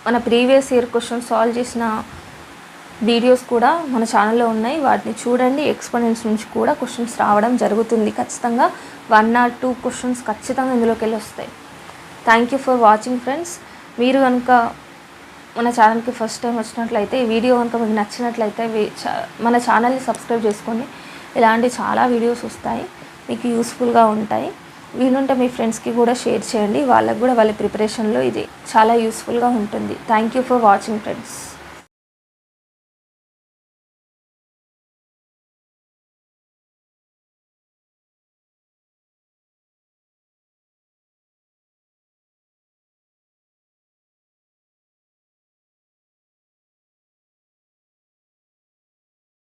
మన ప్రీవియస్ ఇయర్ క్వశ్చన్స్ సాల్వ్ చేసిన వీడియోస్ కూడా మన ఛానల్లో ఉన్నాయి, వాటిని చూడండి. ఎక్స్పోనెంట్స్ నుంచి కూడా క్వశ్చన్స్ రావడం జరుగుతుంది. ఖచ్చితంగా 1 or 2 క్వశ్చన్స్ ఖచ్చితంగా ఇందులోకి వెళ్ళి వస్తాయి. Thank you for watching friends. మీరు కనుక మన ఛానల్కి ఫస్ట్ టైం వచ్చినట్లయితే, ఈ వీడియో కనుక మీకు నచ్చినట్లయితే మన ఛానల్ని సబ్స్క్రైబ్ చేసుకోండి. ఇలాంటి చాలా వీడియోస్ వస్తాయి, మీకు యూస్ఫుల్గా ఉంటాయి. వీలుంటే మీ ఫ్రెండ్స్కి కూడా షేర్ చేయండి, వాళ్ళకు కూడా వాళ్ళ ప్రిపరేషన్లో ఇది చాలా యూస్ఫుల్గా ఉంటుంది. Thank you for watching friends.